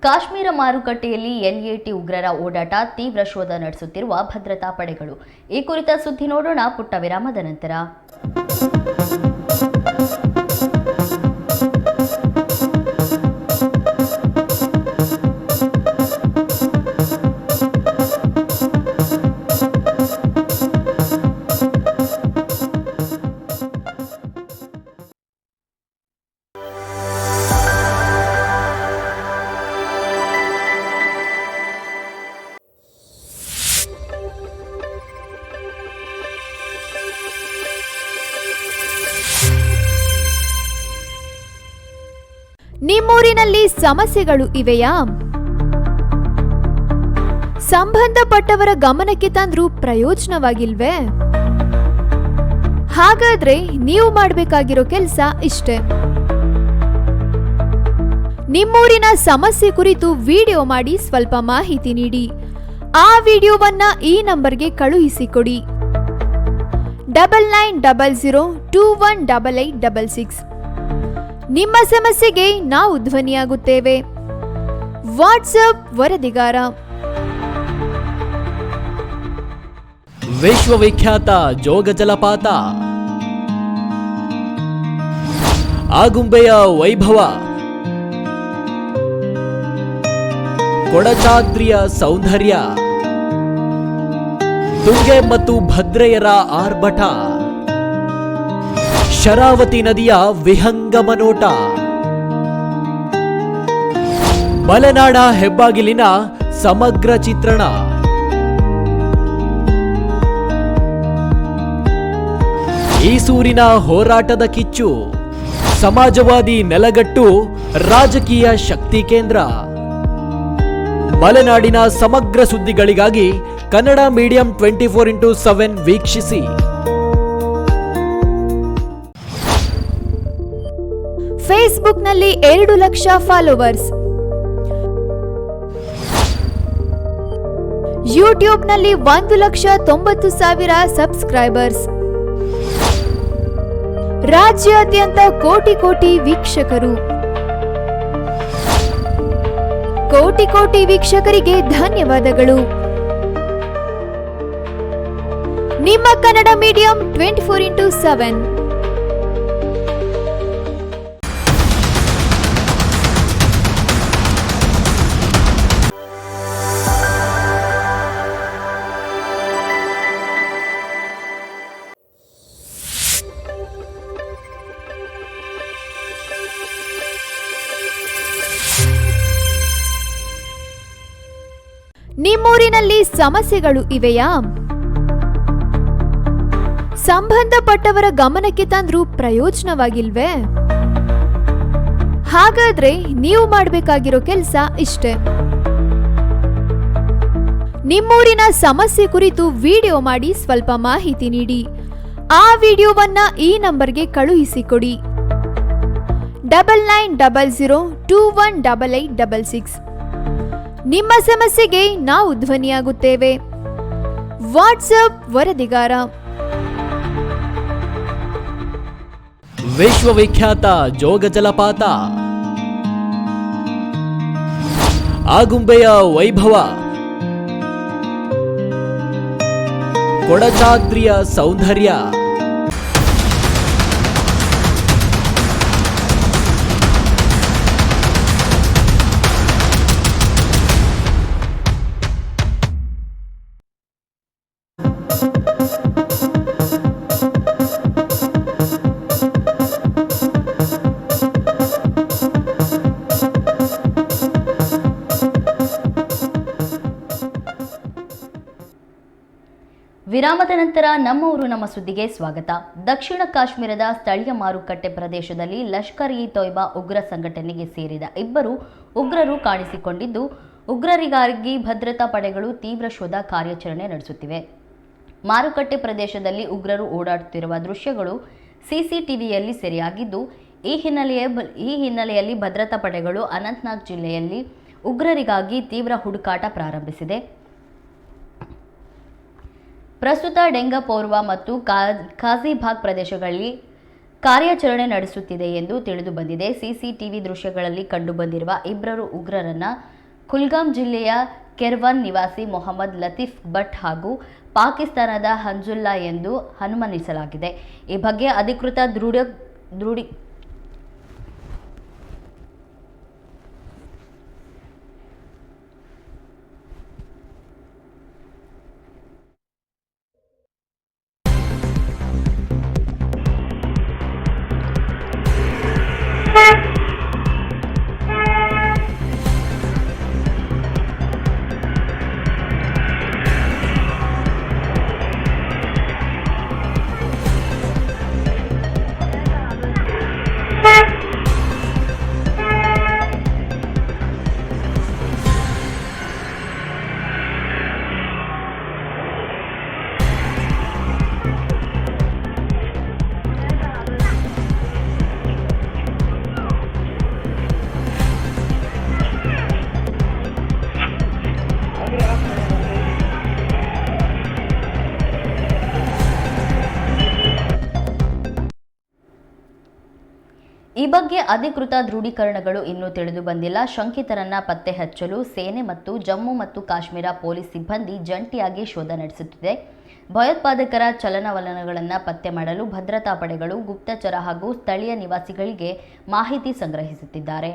ಕಾಶ್ಮೀರ ಮಾರುಕಟ್ಟೆಯಲ್ಲಿ ಎಲ್ಎಟಿ ಉಗ್ರರ ಓಡಾಟ, ತೀವ್ರ ಶೋಧ ನಡೆಸುತ್ತಿರುವ ಭದ್ರತಾ ಪಡೆಗಳು. ಈ ಕುರಿತ ಸುದ್ದಿ ನೋಡೋಣ ಪುಟ್ಟ ವಿರಾಮದ ನಂತರ. ನಿಮ್ಮೂರಿನಲ್ಲಿ ಸಮಸ್ಯೆಗಳು ಇವೆಯಾ? ಸಂಬಂಧಪಟ್ಟವರ ಗಮನಕ್ಕೆ ತಂದ್ರೂ ಪ್ರಯೋಜನವಾಗಿಲ್ವೇ? ಹಾಗಾದ್ರೆ ನೀವು ಮಾಡಬೇಕಾಗಿರೋ ಕೆಲಸ ಇಷ್ಟೇ. ನಿಮ್ಮೂರಿನ ಸಮಸ್ಯೆ ಕುರಿತು ವಿಡಿಯೋ ಮಾಡಿ ಸ್ವಲ್ಪ ಮಾಹಿತಿ ನೀಡಿ. ಆ ವಿಡಿಯೋವನ್ನ ಈ ನಂಬರ್ಗೆ ಕಳುಹಿಸಿಕೊಡಿ. 9900218866. ನಿಮ್ಮ ಸಮಸ್ಯೆಗೆ ನಾವು ಧ್ವನಿಯಾಗುತ್ತೇವೆ. ವಾಟ್ಸ್ಆಪ್ ವರದಿಗಾರ. ವಿಶ್ವವಿಖ್ಯಾತ ಜೋಗ ಜಲಪಾತ, ಆಗುಂಬೆಯ ವೈಭವ, ಕೊಡಚಾದ್ರಿಯ ಸೌಂದರ್ಯ, ತುಂಗೆ ಮತ್ತು ಭದ್ರೆಯರ ಆರ್ಭಟ, ಶರಾವತಿ ನದಿಯ ವಿಹಂಗಮ ನೋಟ, ಮಲೆನಾಡ ಹೆಬ್ಬಾಗಿಲಿನ ಸಮಗ್ರ ಚಿತ್ರಣ, ಈಸೂರಿನ ಹೋರಾಟದ ಕಿಚ್ಚು, ಸಮಾಜವಾದಿ ನೆಲಗಟ್ಟು, ರಾಜಕೀಯ ಶಕ್ತಿ ಕೇಂದ್ರ. ಮಲೆನಾಡಿನ ಸಮಗ್ರ ಸುದ್ದಿಗಳಿಗಾಗಿ ಕನ್ನಡ ಮೀಡಿಯಂ 24x7 ವೀಕ್ಷಿಸಿ. ಫೇಸ್ಬುಕ್ನಲ್ಲಿ 2 ಲಕ್ಷ ಫಾಲೋವರ್ಸ್, ಯೂಟ್ಯೂಬ್ನಲ್ಲಿ 1,90,000 ಸಬ್ಸ್ಕ್ರೈಬರ್ಸ್, ರಾಜ್ಯಾದ್ಯಂತ ಕೋಟಿ ಕೋಟಿ ವೀಕ್ಷಕರು. ಕೋಟಿ ಕೋಟಿ ವೀಕ್ಷಕರಿಗೆ ಧನ್ಯವಾದಗಳು. ನಿಮ್ಮ ಕನ್ನಡ ಮೀಡಿಯಂ 24x7. ನಿಮ್ಮೂರಿನಲ್ಲಿ ಸಮಸ್ಯೆಗಳು ಇವೆಯಾ? ಸಂಬಂಧಪಟ್ಟವರ ಗಮನಕ್ಕೆ ತಂದ್ರೂ ಪ್ರಯೋಜನವಾಗಿಲ್ವೇ? ಹಾಗಾದ್ರೆ ನೀವು ಮಾಡಬೇಕಾಗಿರೋ ಕೆಲಸ ಇಷ್ಟೇ. ನಿಮ್ಮೂರಿನ ಸಮಸ್ಯೆ ಕುರಿತು ವಿಡಿಯೋ ಮಾಡಿ ಸ್ವಲ್ಪ ಮಾಹಿತಿ ನೀಡಿ. ಆ ವಿಡಿಯೋವನ್ನ ಈ ನಂಬರ್ಗೆ ಕಳುಹಿಸಿಕೊಡಿ. 9900218866. ನಿಮ್ಮ ಸಮಸ್ಯೆಗೆ ನಾವು ಧ್ವನಿಯಾಗುತ್ತೇವೆ. ವಾಟ್ಸ್ಆಪ್ ವರದಿಗಾರ. ವಿಶ್ವವಿಖ್ಯಾತ ಜೋಗ ಜಲಪಾತ, ಆಗುಂಬೆಯ ವೈಭವ, ಕೊಡಚಾದ್ರಿಯ ಸೌಂದರ್ಯ, ವಿರಾಮದ ನಂತರ ನಮ್ಮ ಊರು ನಮ್ಮ ಸುದ್ದಿಗೆ ಸ್ವಾಗತ. ದಕ್ಷಿಣ ಕಾಶ್ಮೀರದ ಸ್ಥಳೀಯ ಮಾರುಕಟ್ಟೆ ಪ್ರದೇಶದಲ್ಲಿ ಲಷ್ಕರ್ ಇ ತೊಯ್ಬಾ ಉಗ್ರ ಸಂಘಟನೆಗೆ ಸೇರಿದ ಇಬ್ಬರು ಉಗ್ರರು ಕಾಣಿಸಿಕೊಂಡಿದ್ದು, ಉಗ್ರರಿಗಾಗಿ ಭದ್ರತಾ ಪಡೆಗಳು ತೀವ್ರ ಶೋಧ ಕಾರ್ಯಾಚರಣೆ ನಡೆಸುತ್ತಿವೆ. ಮಾರುಕಟ್ಟೆ ಪ್ರದೇಶದಲ್ಲಿ ಉಗ್ರರು ಓಡಾಡುತ್ತಿರುವ ದೃಶ್ಯಗಳು ಸಿಸಿಟಿವಿಯಲ್ಲಿ ಸೆರೆಯಾಗಿದ್ದು, ಈ ಹಿನ್ನೆಲೆಯಲ್ಲಿ ಭದ್ರತಾ ಪಡೆಗಳು ಅನಂತನಾಗ್ ಜಿಲ್ಲೆಯಲ್ಲಿ ಉಗ್ರರಿಗಾಗಿ ತೀವ್ರ ಹುಡುಕಾಟ ಪ್ರಾರಂಭಿಸಿದೆ. ಪ್ರಸ್ತುತ ಡೆಂಗಪೋರ್ವಾ ಮತ್ತು ಖಾಜಿಬಾಗ್ ಪ್ರದೇಶಗಳಲ್ಲಿ ಕಾರ್ಯಾಚರಣೆ ನಡೆಸುತ್ತಿದೆ ಎಂದು ತಿಳಿದು ಬಂದಿದೆ. ಸಿಸಿಟಿವಿ ದೃಶ್ಯಗಳಲ್ಲಿ ಕಂಡುಬಂದಿರುವ ಇಬ್ಬರು ಉಗ್ರರನ್ನ ಕುಲ್ಗಾಮ್ ಜಿಲ್ಲೆಯ ಕೆರ್ವನ್ ನಿವಾಸಿ ಮೊಹಮ್ಮದ್ ಲತೀಫ್ ಭಟ್ ಹಾಗೂ ಪಾಕಿಸ್ತಾನದ ಹಂಜುಲ್ಲಾ ಎಂದು ಅನುಮಾನಿಸಲಾಗಿದೆ. ಈ ಬಗ್ಗೆ ಅಧಿಕೃತ ದೃಢೀಕರಣಗಳು ಇನ್ನೂ ತಿಳಿದು ಬಂದಿಲ್ಲ. ಶಂಕಿತರನ್ನ ಪತ್ತೆ ಹಚ್ಚಲು ಸೇನೆ ಮತ್ತು ಜಮ್ಮು ಮತ್ತು ಕಾಶ್ಮೀರ ಪೊಲೀಸ್ ಸಿಬ್ಬಂದಿ ಜಂಟಿಯಾಗಿ ಶೋಧ ನಡೆಸುತ್ತಿದೆ. ಭಯೋತ್ಪಾದಕರ ಚಲನವಲನಗಳನ್ನು ಪತ್ತೆ ಮಾಡಲು ಭದ್ರತಾ ಪಡೆಗಳು ಗುಪ್ತಚರ ಹಾಗೂ ಸ್ಥಳೀಯ ನಿವಾಸಿಗಳಿಗೆ ಮಾಹಿತಿ ಸಂಗ್ರಹಿಸುತ್ತಿದ್ದಾರೆ.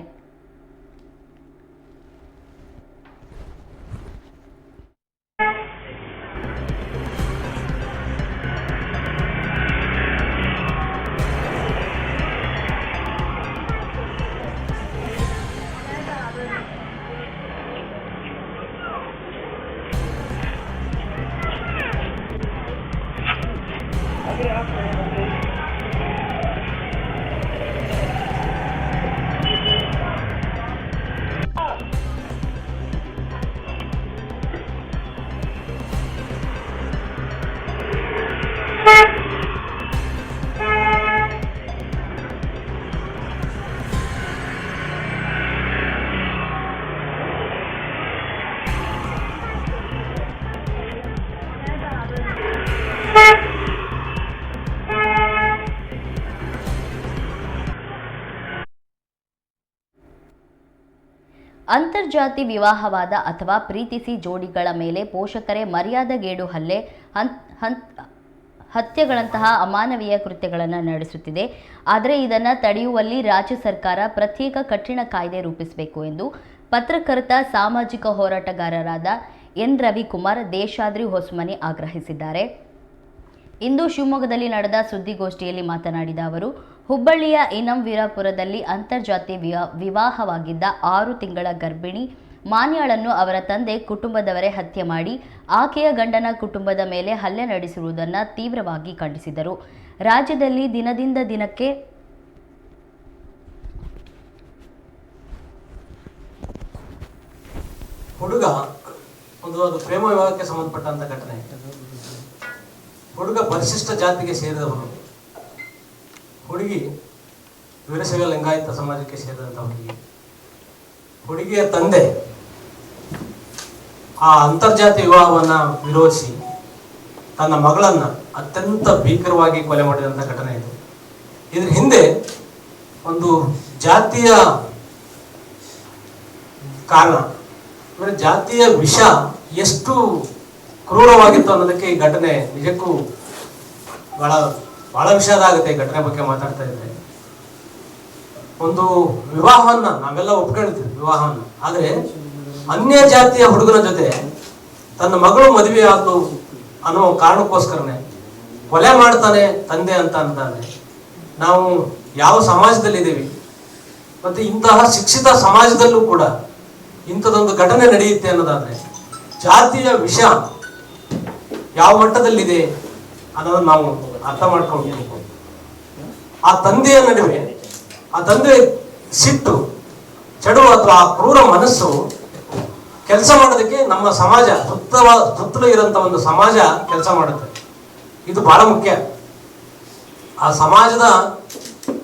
ಅಂತರ್ಜಾತಿ ವಿವಾಹವಾದ ಅಥವಾ ಪ್ರೀತಿಸಿ ಜೋಡಿಗಳ ಮೇಲೆ ಪೋಷಕರೇ ಮರ್ಯಾದೆಗೇಡು ಹತ್ಯೆಗಳಂತಹ ಅಮಾನವೀಯ ಕೃತ್ಯಗಳನ್ನು ನಡೆಸುತ್ತಿದೆ. ಆದರೆ ಇದನ್ನು ತಡೆಯುವಲ್ಲಿ ರಾಜ್ಯ ಸರ್ಕಾರ ಪ್ರತ್ಯೇಕ ಕಠಿಣ ಕಾಯ್ದೆ ರೂಪಿಸಬೇಕು ಎಂದು ಪತ್ರಕರ್ತ ಸಾಮಾಜಿಕ ಹೋರಾಟಗಾರರಾದ ಎನ್ ರವಿಕುಮಾರ್ ದೇಶಾದ್ರಿ ಹೊಸಮನಿ ಆಗ್ರಹಿಸಿದ್ದಾರೆ. ಇಂದು ಶಿವಮೊಗ್ಗದಲ್ಲಿ ನಡೆದ ಸುದ್ದಿಗೋಷ್ಠಿಯಲ್ಲಿ ಮಾತನಾಡಿದ ಅವರು, ಹುಬ್ಬಳ್ಳಿಯ ಇನಂ ವೀರಾಪುರದಲ್ಲಿ ಅಂತರ್ಜಾತಿ ವಿವಾಹವಾಗಿದ್ದ 6 ತಿಂಗಳ ಗರ್ಭಿಣಿ ಮಾನ್ಯಾಳನ್ನು ಅವರ ತಂದೆ ಕುಟುಂಬದವರೇ ಹತ್ಯೆ ಮಾಡಿ ಆಕೆಯ ಗಂಡನ ಕುಟುಂಬದ ಮೇಲೆ ಹಲ್ಲೆ ನಡೆಸಿರುವುದನ್ನು ತೀವ್ರವಾಗಿ ಖಂಡಿಸಿದರು. ರಾಜ್ಯದಲ್ಲಿ ದಿನದಿಂದ ದಿನಕ್ಕೆ ಹುಡುಗ ಅದು ಪ್ರೇಮ ವಿವಾಹಕ್ಕೆ ಸಂಬಂಧಪಟ್ಟಂತ ಘಟನೆ. ಹುಡುಗ ಪರಿಶಿಷ್ಟ ಜಾತಿಗೆ ಸೇರಿದವನು, ಹುಡುಗಿ ವೀರಶೈವ ಲಿಂಗಾಯತ ಸಮಾಜಕ್ಕೆ ಸೇರಿದಂತ ಹುಡುಗಿಯ ತಂದೆ ಆ ಅಂತರ್ಜಾತಿ ವಿವಾಹವನ್ನ ವಿರೋಧಿಸಿ ತನ್ನ ಮಗಳನ್ನ ಅತ್ಯಂತ ಭೀಕರವಾಗಿ ಕೊಲೆ ಮಾಡಿದಂತ ಘಟನೆ ಇದು. ಇದ್ರ ಹಿಂದೆ ಒಂದು ಜಾತಿಯ ಕಾರಣ, ಅಂದ್ರೆ ಜಾತಿಯ ವಿಷ ಎಷ್ಟು ಕ್ರೂರವಾಗಿತ್ತು ಅನ್ನೋದಕ್ಕೆ ಈ ಘಟನೆ ನಿಜಕ್ಕೂ ಬಹಳ ವಿಷಾದ ಆಗುತ್ತೆ. ಈ ಘಟನೆ ಬಗ್ಗೆ ಮಾತಾಡ್ತಾ ಇದ್ರೆ, ಒಂದು ವಿವಾಹವನ್ನ ನಾವೆಲ್ಲ ಒಪ್ಕೊಂಡಿದ್ವಿ ವಿವಾಹವನ್ನ, ಆದ್ರೆ ಅನ್ಯ ಜಾತಿಯ ಹುಡುಗನ ಜೊತೆ ತನ್ನ ಮಗಳು ಮದುವೆ ಆದ್ಲು ಅನ್ನೋ ಕಾರಣಕ್ಕೋಸ್ಕರನೇ ಕೊಲೆ ಮಾಡ್ತಾನೆ ತಂದೆ ಅಂತ ಅಂತಾನೆ. ನಾವು ಯಾವ ಸಮಾಜದಲ್ಲಿ ಇದ್ದೀವಿ, ಮತ್ತೆ ಇಂತಹ ಶಿಕ್ಷಿತ ಸಮಾಜದಲ್ಲೂ ಕೂಡ ಇಂಥದೊಂದು ಘಟನೆ ನಡೆಯುತ್ತೆ ಅನ್ನೋದಾದ್ರೆ ಜಾತಿಯ ವಿಷ ಯಾವ ಮಟ್ಟದಲ್ಲಿದೆ ಅನ್ನೋದನ್ನು ನಾವು ಅರ್ಥ ಮಾಡ್ಕೊಂಡು ಆ ತಂದೆಯ ನಡುವೆ ಆ ತಂದೆ ಸಿಟ್ಟು ಚೆಡು ಅಥವಾ ಆ ಕ್ರೂರ ಮನಸ್ಸು ಕೆಲಸ ಮಾಡೋದಕ್ಕೆ ನಮ್ಮ ಸಮಾಜ ಸುತ್ತಲೂ ಇರೋಂಥ ಒಂದು ಸಮಾಜ ಕೆಲಸ ಮಾಡುತ್ತೆ. ಇದು ಬಹಳ ಮುಖ್ಯ. ಆ ಸಮಾಜದ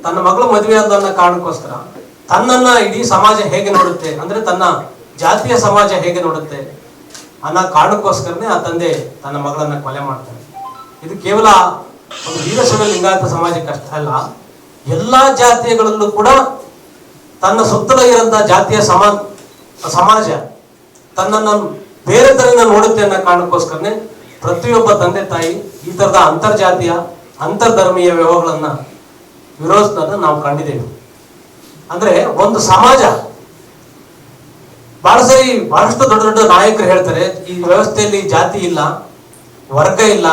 ತನ್ನ ಮಗಳು ಮದುವೆ ಆದ ಕಾರಣಕ್ಕೋಸ್ಕರ ತನ್ನನ್ನ ಇಡೀ ಸಮಾಜ ಹೇಗೆ ನೋಡುತ್ತೆ ಅಂದ್ರೆ ತನ್ನ ಜಾತಿಯ ಸಮಾಜ ಹೇಗೆ ನೋಡುತ್ತೆ ಅನ್ನೋ ಕಾರಣಕ್ಕೋಸ್ಕರನೇ ಆ ತಂದೆ ತನ್ನ ಮಗಳನ್ನ ಕೊಲೆ ಮಾಡ್ತಾನೆ. ಇದು ಕೇವಲ ಒಂದು ವೀರಶೈವ ಲಿಂಗಾಯತ ಸಮಾಜಕ್ಕೆ ಅಷ್ಟೇ ಅಲ್ಲ, ಎಲ್ಲಾ ಜಾತಿಗಳಲ್ಲೂ ಕೂಡ ತನ್ನ ಸುತ್ತಲೂ ಇರೋಂಥ ಜಾತಿಯ ಸಮಾಜ ತನ್ನನ್ನು ಬೇರೆ ತರನ ನೋಡುತ್ತೆ ಅನ್ನೋ ಕಾರಣಕ್ಕೋಸ್ಕರನೇ ಪ್ರತಿಯೊಬ್ಬ ತಂದೆ ತಾಯಿ ಈ ತರದ ಅಂತರ್ಜಾತೀಯ ಅಂತರ್ಧರ್ಮೀಯ ವ್ಯವಹಾರಗಳನ್ನ ವಿರೋಧಿಸೋದನ್ನ ನಾವು ಕಂಡಿದ್ದೇವೆ. ಅಂದ್ರೆ ಒಂದು ಸಮಾಜ ಬಹಳಷ್ಟು ದೊಡ್ಡ ದೊಡ್ಡ ನಾಯಕರು ಹೇಳ್ತಾರೆ ಈ ವ್ಯವಸ್ಥೆಯಲ್ಲಿ ಜಾತಿ ಇಲ್ಲ, ವರ್ಗ ಇಲ್ಲ,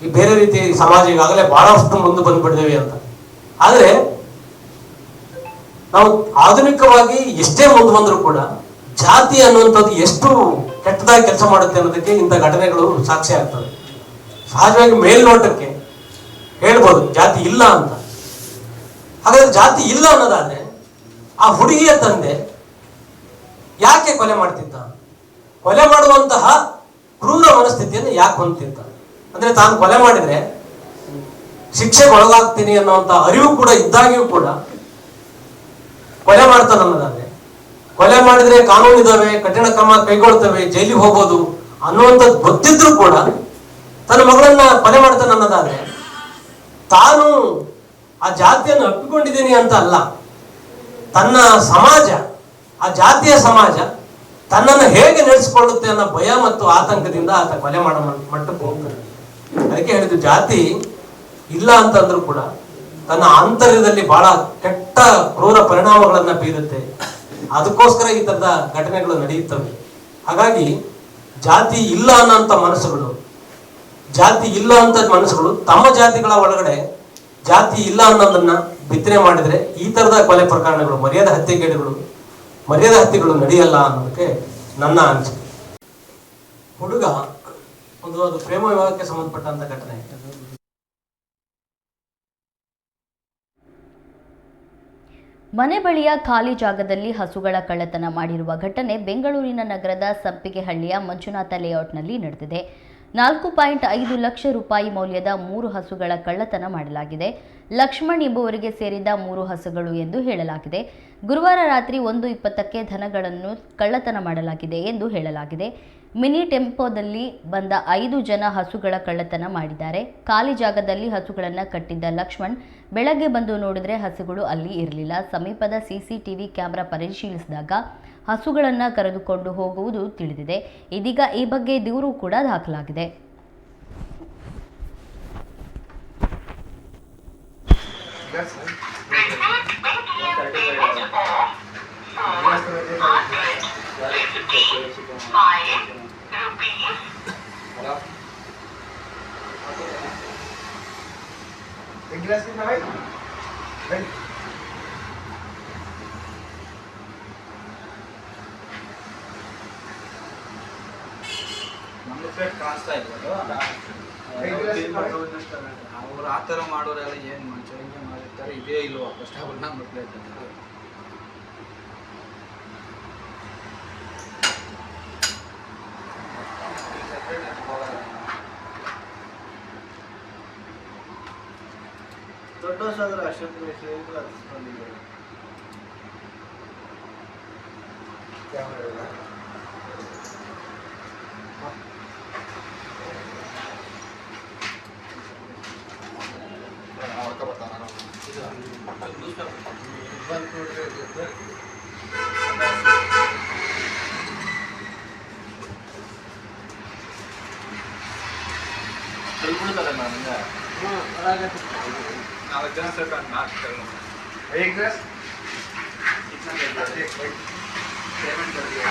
ಈ ಬೇರೆ ರೀತಿ ಸಮಾಜ ಈಗಾಗಲೇ ಬಹಳಷ್ಟು ಮುಂದೆ ಬಂದ್ಬಿಡ್ತೇವೆ ಅಂತ. ಆದ್ರೆ ನಾವು ಆಧುನಿಕವಾಗಿ ಎಷ್ಟೇ ಮುಂದೆ ಬಂದರೂ ಕೂಡ ಜಾತಿ ಅನ್ನುವಂಥದ್ದು ಎಷ್ಟು ಕೆಟ್ಟದಾಗಿ ಕೆಲಸ ಮಾಡುತ್ತೆ ಅನ್ನೋದಕ್ಕೆ ಇಂಥ ಘಟನೆಗಳು ಸಾಕ್ಷಿ ಆಗ್ತವೆ. ಸಹಜವಾಗಿ ಮೇಲ್ನೋಟಕ್ಕೆ ಹೇಳ್ಬೋದು ಜಾತಿ ಇಲ್ಲ ಅಂತ. ಹಾಗಾದ್ರೆ ಜಾತಿ ಇಲ್ಲ ಅನ್ನೋದಾದ್ರೆ ಆ ಹುಡುಗಿಯ ತಂದೆ ಯಾಕೆ ಕೊಲೆ ಮಾಡ್ತಿದ್ದ? ಕೊಲೆ ಮಾಡುವಂತಹ ಕ್ರೂರ ಮನಸ್ಥಿತಿಯನ್ನು ಯಾಕೆ ಹೊಂದ್ತಿದ್ದ? ಅಂದ್ರೆ ತಾನು ಕೊಲೆ ಮಾಡಿದ್ರೆ ಶಿಕ್ಷೆಗೆ ಒಳಗಾಗ್ತೀನಿ ಅನ್ನುವಂತ ಅರಿವು ಕೂಡ ಇದ್ದಾಗಿಯೂ ಕೂಡ ಕೊಲೆ ಮಾಡ್ತಾನೆ ಅನ್ನೋದಾದ್ರೆ, ಕೊಲೆ ಮಾಡಿದ್ರೆ ಕಾನೂನು ಇದಾವೆ, ಕಠಿಣ ಕ್ರಮ ಕೈಗೊಳ್ತವೆ, ಜೈಲಿಗೆ ಹೋಗ್ಬೋದು ಅನ್ನುವಂಥದ್ದು ಗೊತ್ತಿದ್ರು ಕೂಡ ತನ್ನ ಮಗಳನ್ನ ಕೊಲೆ ಮಾಡ್ತಾನೆ ಅನ್ನೋದಾದ್ರೆ ತಾನು ಆ ಜಾತಿಯನ್ನು ಅಪ್ಪಿಕೊಂಡಿದ್ದೀನಿ ಅಂತ ಅಲ್ಲ, ತನ್ನ ಸಮಾಜ, ಆ ಜಾತಿಯ ಸಮಾಜ ತನ್ನನ್ನು ಹೇಗೆ ನಡೆಸಿಕೊಳ್ಳುತ್ತೆ ಅನ್ನೋ ಭಯ ಮತ್ತು ಆತಂಕದಿಂದ ಆತ ಕೊಲೆ ಮಾಡೋ ಮಟ್ಟಕ್ಕೆ ಹೋಗ್ತಾನೆ. ಅದಕ್ಕೆ ಹೇಳಿದ್ದು ಜಾತಿ ಇಲ್ಲ ಅಂತಂದ್ರೂ ಕೂಡ ತನ್ನ ಆಂತರ್ಯದಲ್ಲಿ ಬಹಳ ಕೆಟ್ಟ ಕ್ರೂರ ಪರಿಣಾಮಗಳನ್ನ ಬೀರುತ್ತೆ. ಅದಕ್ಕೋಸ್ಕರ ಈ ತರದ ಘಟನೆಗಳು ನಡೆಯುತ್ತವೆ. ಹಾಗಾಗಿ ಜಾತಿ ಇಲ್ಲ ಅನ್ನೋಂಥ ಮನಸ್ಸುಗಳು, ಜಾತಿ ಇಲ್ಲ ಅಂತ ಮನಸ್ಸುಗಳು ತಮ್ಮ ಜಾತಿಗಳ ಒಳಗಡೆ ಜಾತಿ ಇಲ್ಲ ಅನ್ನೋದನ್ನ ಬಿತ್ತನೆ ಮಾಡಿದ್ರೆ ಈ ತರದ ಕೊಲೆ ಪ್ರಕರಣಗಳು, ಮರ್ಯಾದೆ ಹತ್ಯೆಗಳು ನಡೆಯಲ್ಲ ಅನ್ನೋದಕ್ಕೆ ನನ್ನ ಅನಿಸಿಕೆ. ಹುಡುಗ ಅದು ಪ್ರೇಮ ವಿವಾಹಕ್ಕೆ ಸಂಬಂಧಪಟ್ಟಂತ ಘಟನೆ. ಮನೆ ಬಳಿಯ ಖಾಲಿ ಜಾಗದಲ್ಲಿ ಹಸುಗಳ ಕಳ್ಳತನ ಮಾಡಿರುವ ಘಟನೆ ಬೆಂಗಳೂರಿನ ನಗರದ ಸಂಪಿಗೆಹಳ್ಳಿಯ ಮಂಜುನಾಥ ಲೇಔಟ್ನಲ್ಲಿ ನಡೆದಿದೆ. 4.5 ಲಕ್ಷ ರೂಪಾಯಿ ಮೌಲ್ಯದ 3 ಹಸುಗಳ ಕಳ್ಳತನ ಮಾಡಲಾಗಿದೆ. ಲಕ್ಷ್ಮಣ್ ಎಂಬುವರಿಗೆ ಸೇರಿದ 3 ಹಸುಗಳು ಎಂದು ಹೇಳಲಾಗಿದೆ. ಗುರುವಾರ ರಾತ್ರಿ 1:20ಕ್ಕೆ ದನಗಳನ್ನು ಕಳ್ಳತನ ಮಾಡಲಾಗಿದೆ ಎಂದು ಹೇಳಲಾಗಿದೆ. ಮಿನಿ ಟೆಂಪೋದಲ್ಲಿ ಬಂದ 5 ಜನ ಹಸುಗಳ ಕಳ್ಳತನ ಮಾಡಿದ್ದಾರೆ. ಖಾಲಿ ಜಾಗದಲ್ಲಿ ಹಸುಗಳನ್ನು ಕಟ್ಟಿದ್ದ ಲಕ್ಷ್ಮಣ್ ಬೆಳಗ್ಗೆ ಬಂದು ನೋಡಿದ್ರೆ ಹಸುಗಳು ಅಲ್ಲಿ ಇರಲಿಲ್ಲ. ಸಮೀಪದ ಸಿಸಿಟಿವಿ ಕ್ಯಾಮೆರಾ ಪರಿಶೀಲಿಸಿದಾಗ ಹಸುಗಳನ್ನು ಕರೆದುಕೊಂಡು ಹೋಗುವುದು ತಿಳಿದಿದೆ. ಇದೀಗ ಈ ಬಗ್ಗೆ ದೂರು ಕೂಡ ದಾಖಲಾಗಿದೆ. ಕಾಣಿಸ್ತಾ ಇದ್ರು ಅವ್ರು ಆ ಥರ ಮಾಡೋರೆಲ್ಲ ಏನು ಮನುಷ್ಯ ಹಿಂಗೆ ಮಾಡಿರ್ತಾರೆ. ಇದೇ ಇಲ್ವಾ ಫಸ್ಟ್ ಆಫ್ ಆಲ್ ನಮ್ಮ ಪ್ಲೇಟ್ ದೊಡ್ಡ ವರ್ಷಾದ್ರೆ ಅಷ್ಟೊಂದು ಹತ್ತಿಸ್ಕೊಂಡಿದ್ದಾರೆ. एक ड्रेस कितना पेमेंट कर दिया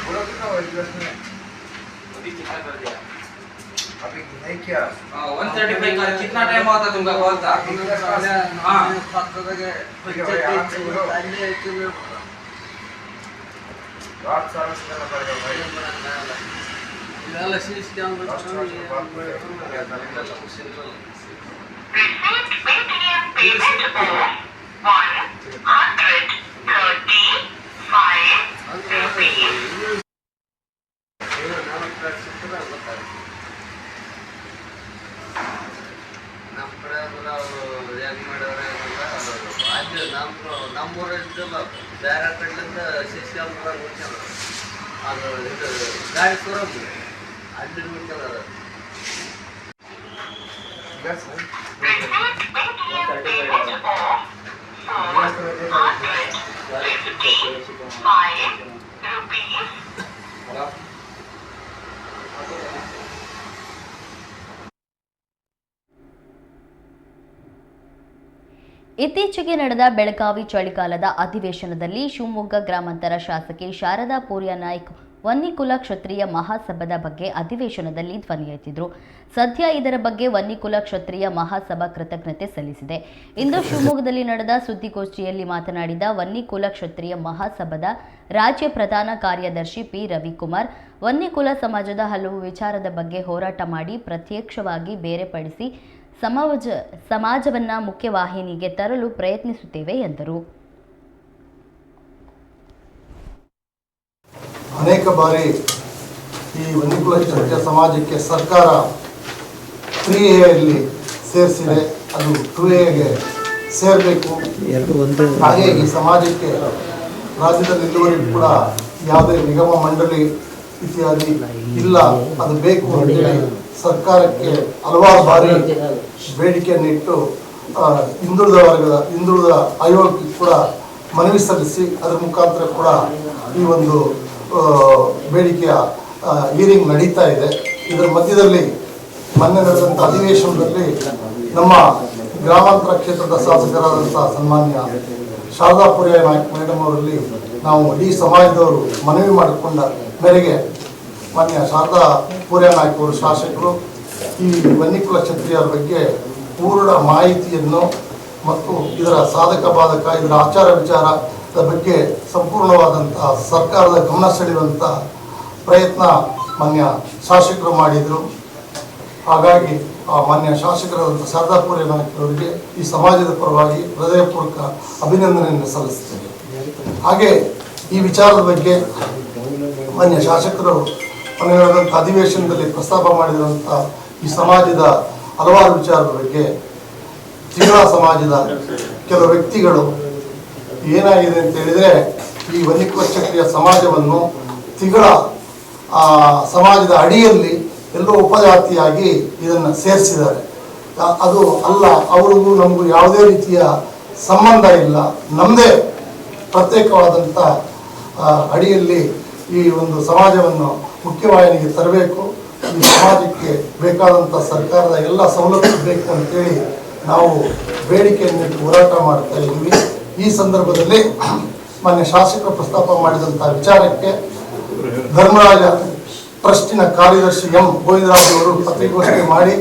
पूरा कितना हुआ ड्रेस में अभी कितना कर दिया अभी नहीं किया 135 का कितना टाइम हुआ था तुमका कॉल था हां रात सारा करना पड़ेगा भाई ಇದೆಲ್ಲ CC ಕ್ಯಾಮ್ರಾ ನಮ್ಮ ಕಡೆ ಹೆಂಗ್ ಮಾಡೋರೆ ನಮ್ಮೂರಿದ್ದಲ್ಲ ಬೇರೆ ಕಡೆಯಿಂದ CC ಕ್ಯಾಮ್ರಾ ನೋಡ್ಕೊಂಡ್ರೆ ಅದು ಇದು ಗಾಡಿ ತರೋದು ಅಲ್ಲಿ ನೋಡ್ಕೊಂಡ್ರೆ ಇತ್ತೀಚೆಗೆ ನಡೆದ ಬೆಳಗಾವಿ ಚಳಿಗಾಲದ ಅಧಿವೇಶನದಲ್ಲಿ ಶಿವಮೊಗ್ಗ ಗ್ರಾಮಾಂತರ ಶಾಸಕಿ ಶಾರದಾ ಪೂರ್ಯ ನಾಯ್ಕ್ ವನ್ನಿಕುಲ ಕ್ಷತ್ರಿಯ ಮಹಾಸಭಾದ ಬಗ್ಗೆ ಅಧಿವೇಶನದಲ್ಲಿ ಧ್ವನಿ ಎತ್ತಿದ್ರು. ಸದ್ಯ ಇದರ ಬಗ್ಗೆ ವನ್ನಿಕುಲ ಕ್ಷತ್ರಿಯ ಮಹಾಸಭಾ ಕೃತಜ್ಞತೆ ಸಲ್ಲಿಸಿದೆ. ಇಂದು ಶಿವಮೊಗ್ಗದಲ್ಲಿ ನಡೆದ ಸುದ್ದಿಗೋಷ್ಠಿಯಲ್ಲಿ ಮಾತನಾಡಿದ ವನ್ನಿಕುಲ ಕ್ಷತ್ರಿಯ ಮಹಾಸಭಾದ ರಾಜ್ಯ ಪ್ರಧಾನ ಕಾರ್ಯದರ್ಶಿ ಪಿ ರವಿಕುಮಾರ್, ವನ್ನಿಕುಲ ಸಮಾಜದ ಹಲವು ವಿಚಾರದ ಬಗ್ಗೆ ಹೋರಾಟ ಮಾಡಿ ಪ್ರತ್ಯಕ್ಷವಾಗಿ ಬೇರೆಪಡಿಸಿ ಸಮಾಜವನ್ನ ಮುಖ್ಯವಾಹಿನಿಗೆ ತರಲು ಪ್ರಯತ್ನಿಸುತ್ತೇವೆ ಎಂದರು. ಅನೇಕ ಬಾರಿ ಈ ವನ್ನಿಕುಲ ಕ್ಷತ್ರಿಯ ಸಮಾಜಕ್ಕೆ ಸರ್ಕಾರ 3Aಯಲ್ಲಿ ಸೇರಿಸಿದೆ, ಅದು 2Aಗೆ ಸೇರಬೇಕು. ಹಾಗೆ ಈ ಸಮಾಜಕ್ಕೆ ರಾಜ್ಯದಲ್ಲಿ ಇಲ್ಲಿವರೆಗೂ ಕೂಡ ಯಾವುದೇ ನಿಗಮ ಮಂಡಳಿ ಇತ್ಯಾದಿ ಇಲ್ಲ, ಅದು ಬೇಕು ಅಂತೇಳಿ ಸರ್ಕಾರಕ್ಕೆ ಹಲವಾರು ಬಾರಿ ಬೇಡಿಕೆಯನ್ನು ಇಟ್ಟು ಹಿಂದುಳಿದ ಆಯೋಗಕ್ಕೆ ಕೂಡ ಮನವಿ ಸಲ್ಲಿಸಿ ಅದರ ಮುಖಾಂತರ ಕೂಡ ಈ ಒಂದು ಬೇಡಿಕೆಯ ಹಿಯರಿಂಗ್ ನಡೀತಾ ಇದೆ. ಇದರ ಮಧ್ಯದಲ್ಲಿ ಮೊನ್ನೆ ನಡೆದಂಥ ಅಧಿವೇಶನದಲ್ಲಿ ನಮ್ಮ ಗ್ರಾಮಾಂತರ ಕ್ಷೇತ್ರದ ಶಾಸಕರಾದಂಥ ಸನ್ಮಾನ್ಯ ಶಾರದಾ ಪೂರ್ಯ ನಾಯ್ಕ್ ಮೇಡಮ್ ಅವರಲ್ಲಿ ನಾವು ಇಡೀ ಸಮಾಜದವರು ಮನವಿ ಮಾಡಿಕೊಂಡ ಮೇರೆಗೆ ಮಾನ್ಯ ಶಾರದಾ ಪೂರ್ಯ ನಾಯ್ಕ್ ಅವರು ಶಾಸಕರು ಈ ವನ್ನಿಕುಲ ಕ್ಷತ್ರಿಯರ ಬಗ್ಗೆ ಪೂರ್ಣ ಮಾಹಿತಿಯನ್ನು ಮತ್ತು ಇದರ ಸಾಧಕ ಬಾಧಕ, ಇದರ ಆಚಾರ ವಿಚಾರದ ಬಗ್ಗೆ ಸಂಪೂರ್ಣವಾದಂತಹ ಸರ್ಕಾರದ ಗಮನ ಸೆಳೆಯುವಂಥ ಪ್ರಯತ್ನ ಮಾನ್ಯ ಶಾಸಕರು ಮಾಡಿದರು. ಹಾಗಾಗಿ ಆ ಮಾನ್ಯ ಶಾಸಕರಾದಂಥ ಶಾರದಾ ಪೂರ್ಯ ನಾಯ್ಕ್ ಅವರಿಗೆ ಈ ಸಮಾಜದ ಪರವಾಗಿ ಹೃದಯಪೂರ್ವಕ ಅಭಿನಂದನೆಯನ್ನು ಸಲ್ಲಿಸ್ತೇನೆ. ಹಾಗೆ ಈ ವಿಚಾರದ ಬಗ್ಗೆ ಮಾನ್ಯ ಶಾಸಕರು ನಡೆದಂಥ ಅಧಿವೇಶನದಲ್ಲಿ ಪ್ರಸ್ತಾಪ ಮಾಡಿದಂಥ ಈ ಸಮಾಜದ ಹಲವಾರು ವಿಚಾರದ ಬಗ್ಗೆ ತಿಗಳ ಸಮಾಜದ ಕೆಲವು ವ್ಯಕ್ತಿಗಳು ಏನಾಗಿದೆ ಅಂತ ಹೇಳಿದರೆ, ಈ ವನ್ನಿಕುಲ ಕ್ಷತ್ರಿಯ ಸಮಾಜವನ್ನು ತಿಗಳ ಸಮಾಜದ ಅಡಿಯಲ್ಲಿ ಎಲ್ಲೋ ಉಪಜಾತಿಯಾಗಿ ಇದನ್ನು ಸೇರಿಸಿದ್ದಾರೆ. ಅದು ಅಲ್ಲ, ಅವ್ರಿಗೂ ನಮಗೂ ಯಾವುದೇ ರೀತಿಯ ಸಂಬಂಧ ಇಲ್ಲ, ನಮ್ಮದೇ ಪ್ರತ್ಯೇಕವಾದಂಥ ಅಡಿಯಲ್ಲಿ ಈ ಒಂದು ಸಮಾಜವನ್ನು ಮುಖ್ಯವಾಹಿನಿಗೆ ತರಬೇಕು, ಈ ಸಮಾಜಕ್ಕೆ ಬೇಕಾದಂಥ ಸರ್ಕಾರದ ಎಲ್ಲ ಸವಲತ್ತು ಬೇಕು ಅಂತೇಳಿ ನಾವು ಬೇಡಿಕೆಯನ್ನು ಹೋರಾಟ ಮಾಡ್ತಾ ಇದ್ದೀವಿ. ಈ ಸಂದರ್ಭದಲ್ಲಿ ಮಾನ್ಯ ಶಾಸಕರು ಪ್ರಸ್ತಾಪ ಮಾಡಿದಂಥ ವಿಚಾರಕ್ಕೆ ಧರ್ಮರಾಜ ಟ್ರಸ್ಟಿನ ಕಾರ್ಯದರ್ಶಿ ಎಂ ಗೋವಿಂದರಾಜ್ ಅವರು ಪತ್ರಿಕಾಗೋಷ್ಠಿ ಮಾಡಿ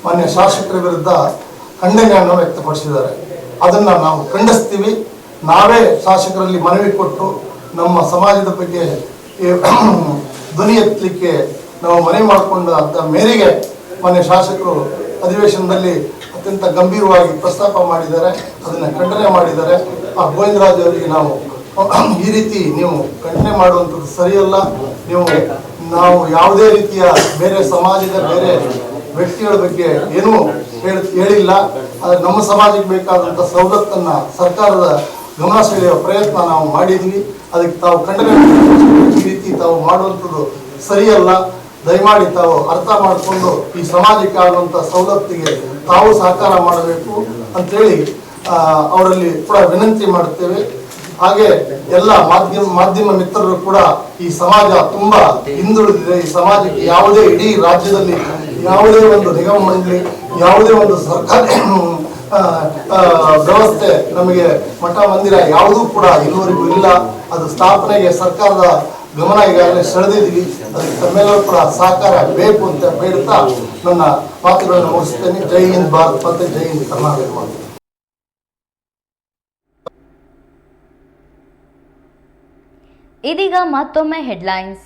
ಮಾನ್ಯ ಶಾಸಕರ ವಿರುದ್ಧ ಖಂಡನೆಯನ್ನು ವ್ಯಕ್ತಪಡಿಸಿದ್ದಾರೆ. ಅದನ್ನು ನಾವು ಖಂಡಿಸ್ತೀವಿ. ನಾವೇ ಶಾಸಕರಲ್ಲಿ ಮನವಿ ಕೊಟ್ಟು ನಮ್ಮ ಸಮಾಜದ ಬಗ್ಗೆ ಧ್ವನಿ ಎತ್ತಲಿಕ್ಕೆ ನಾವು ಮನವಿ ಮಾಡಿಕೊಂಡ ಮೇರೆಗೆ ಮಾನ್ಯ ಶಾಸಕರು ಅಧಿವೇಶನದಲ್ಲಿ ಅತ್ಯಂತ ಗಂಭೀರವಾಗಿ ಪ್ರಸ್ತಾಪ ಮಾಡಿದ್ದಾರೆ, ಅದನ್ನು ಖಂಡನೆ ಮಾಡಿದ್ದಾರೆ. ಆ ಗೋವಿಂದರಾಜ್ ಅವರಿಗೆ ನಾವು ಈ ರೀತಿ ನೀವು ಖಂಡನೆ ಮಾಡುವಂಥದ್ದು ಸರಿಯಲ್ಲ, ನಾವು ಯಾವುದೇ ರೀತಿಯ ಬೇರೆ ಸಮಾಜದ ಬೇರೆ ವ್ಯಕ್ತಿಗಳ ಬಗ್ಗೆ ಏನೂ ಹೇಳಿಲ್ಲ. ನಮ್ಮ ಸಮಾಜಕ್ಕೆ ಬೇಕಾದಂಥ ಸವಲತ್ತನ್ನು ಸರ್ಕಾರದ ಗಮನ ಸೆಳೆಯುವ ಪ್ರಯತ್ನ ನಾವು ಮಾಡಿದ್ವಿ. ಅದಕ್ಕೆ ತಾವು ಖಂಡನೆ ಈ ರೀತಿ ತಾವು ಮಾಡುವಂಥದ್ದು ಸರಿಯಲ್ಲ. ದಯಮಾಡಿ ತಾವು ಅರ್ಥ ಮಾಡಿಕೊಂಡು ಈ ಸಮಾಜಕ್ಕೆ ಆಗುವಂಥ ಸವಲತ್ತಿಗೆ ತಾವು ಸಹಕಾರ ಮಾಡಬೇಕು ಅಂತೇಳಿ ಅವರಲ್ಲಿ ಕೂಡ ವಿನಂತಿ ಮಾಡುತ್ತೇವೆ. ಹಾಗೆ ಎಲ್ಲ ಮಾಧ್ಯಮ ಮಿತ್ರರು ಕೂಡ ಈ ಸಮಾಜ ತುಂಬಾ ಹಿಂದುಳಿದಿದೆ. ಈ ಸಮಾಜಕ್ಕೆ ಯಾವುದೇ ಇಡೀ ರಾಜ್ಯದಲ್ಲಿ ಯಾವುದೇ ಒಂದು ನಿಗಮ ಮಂಡಳಿ, ಯಾವುದೇ ಒಂದು ಸರ್ಕಾರಿ ವ್ಯವಸ್ಥೆ, ನಮಗೆ ಮಠ ಮಂದಿರ ಯಾವುದೂ ಕೂಡ ಇಲ್ಲಿವರೆಗೂ ಇಲ್ಲ. ಅದು ಸ್ಥಾಪನೆಗೆ ಸರ್ಕಾರದ ಗಮನ ಈಗಾಗಲೇ ಸೆಳೆದಿದ್ವಿ. ಅದಕ್ಕೆ ತಮ್ಮೆಲ್ಲರೂ ಕೂಡ ಸಹಕಾರ ಬೇಕು ಅಂತ ಬೇಡ್ತಾ ನನ್ನ ಮಾತುಗಳನ್ನು ಮುಗಿಸ್ತೇನೆ. ಜೈ ಹಿಂದ್ ಭಾರತ್ ಮತ್ತೆ ಜೈ ಹಿಂದ್ ಕರ್ನಾಟಕ. ಇದೀಗ ಮತ್ತೊಮ್ಮೆ ಹೆಡ್ಲೈನ್ಸ್.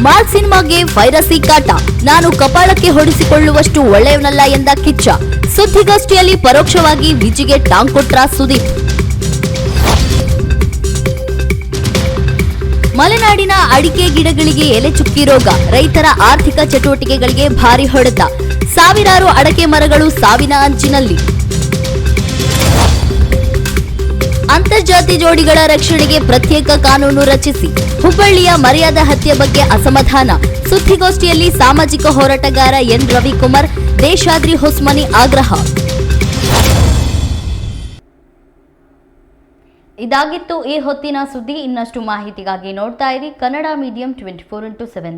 ಮಾಲ್ ಸಿನಿಮಾಗೆ ಪೈರಸಿ ಕಾಟ, ನಾನು ಕಪಾಳಕ್ಕೆ ಹೊಡಿಸಿಕೊಳ್ಳುವಷ್ಟು ಒಳ್ಳೆಯವನಲ್ಲ ಎಂದ ಕಿಚ್ಚ. ಸುದ್ದಿಗೋಷ್ಠಿಯಲ್ಲಿ ಪರೋಕ್ಷವಾಗಿ ವಿಜಿಗೆ ಟಾಂಗ್ ಕೊಟ್ರ ಸುದೀಪ್. ಮಲೆನಾಡಿನ ಅಡಿಕೆ ಗಿಡಗಳಿಗೆ ಎಲೆ ಚುಕ್ಕಿ ರೋಗ, ರೈತರ ಆರ್ಥಿಕ ಚಟುವಟಿಕೆಗಳಿಗೆ ಭಾರಿ ಹೊಡೆತ. ಸಾವಿರಾರು ಅಡಕೆ ಮರಗಳು ಸಾವಿನ ಅಂಚಿನಲ್ಲಿ. ಅಂತರ್ಜಾತಿ ಜೋಡಿಗಳ ರಕ್ಷಣೆಗೆ ಪ್ರತ್ಯೇಕ ಕಾನೂನು ರಚಿಸಿ. ಹುಬ್ಬಳ್ಳಿಯ ಮರ್ಯಾದಾ ಹತ್ಯೆ ಬಗ್ಗೆ ಅಸಮಾಧಾನ. ಸುದ್ದಿಗೋಷ್ಠಿಯಲ್ಲಿ ಸಾಮಾಜಿಕ ಹೋರಾಟಗಾರ ಎನ್ ರವಿಕುಮಾರ್, ದೇಶಾದ್ರಿ ಹೊಸ್ಮನಿ ಆಗ್ರಹ. ಇದಾಗಿತ್ತು ಈ ಹೊತ್ತಿನ ಸುದ್ದಿ. ಇನ್ನಷ್ಟು ಮಾಹಿತಿಗಾಗಿ ನೋಡ್ತಾ ಇರಿ ಕನ್ನಡ ಮೀಡಿಯಂ 24x7.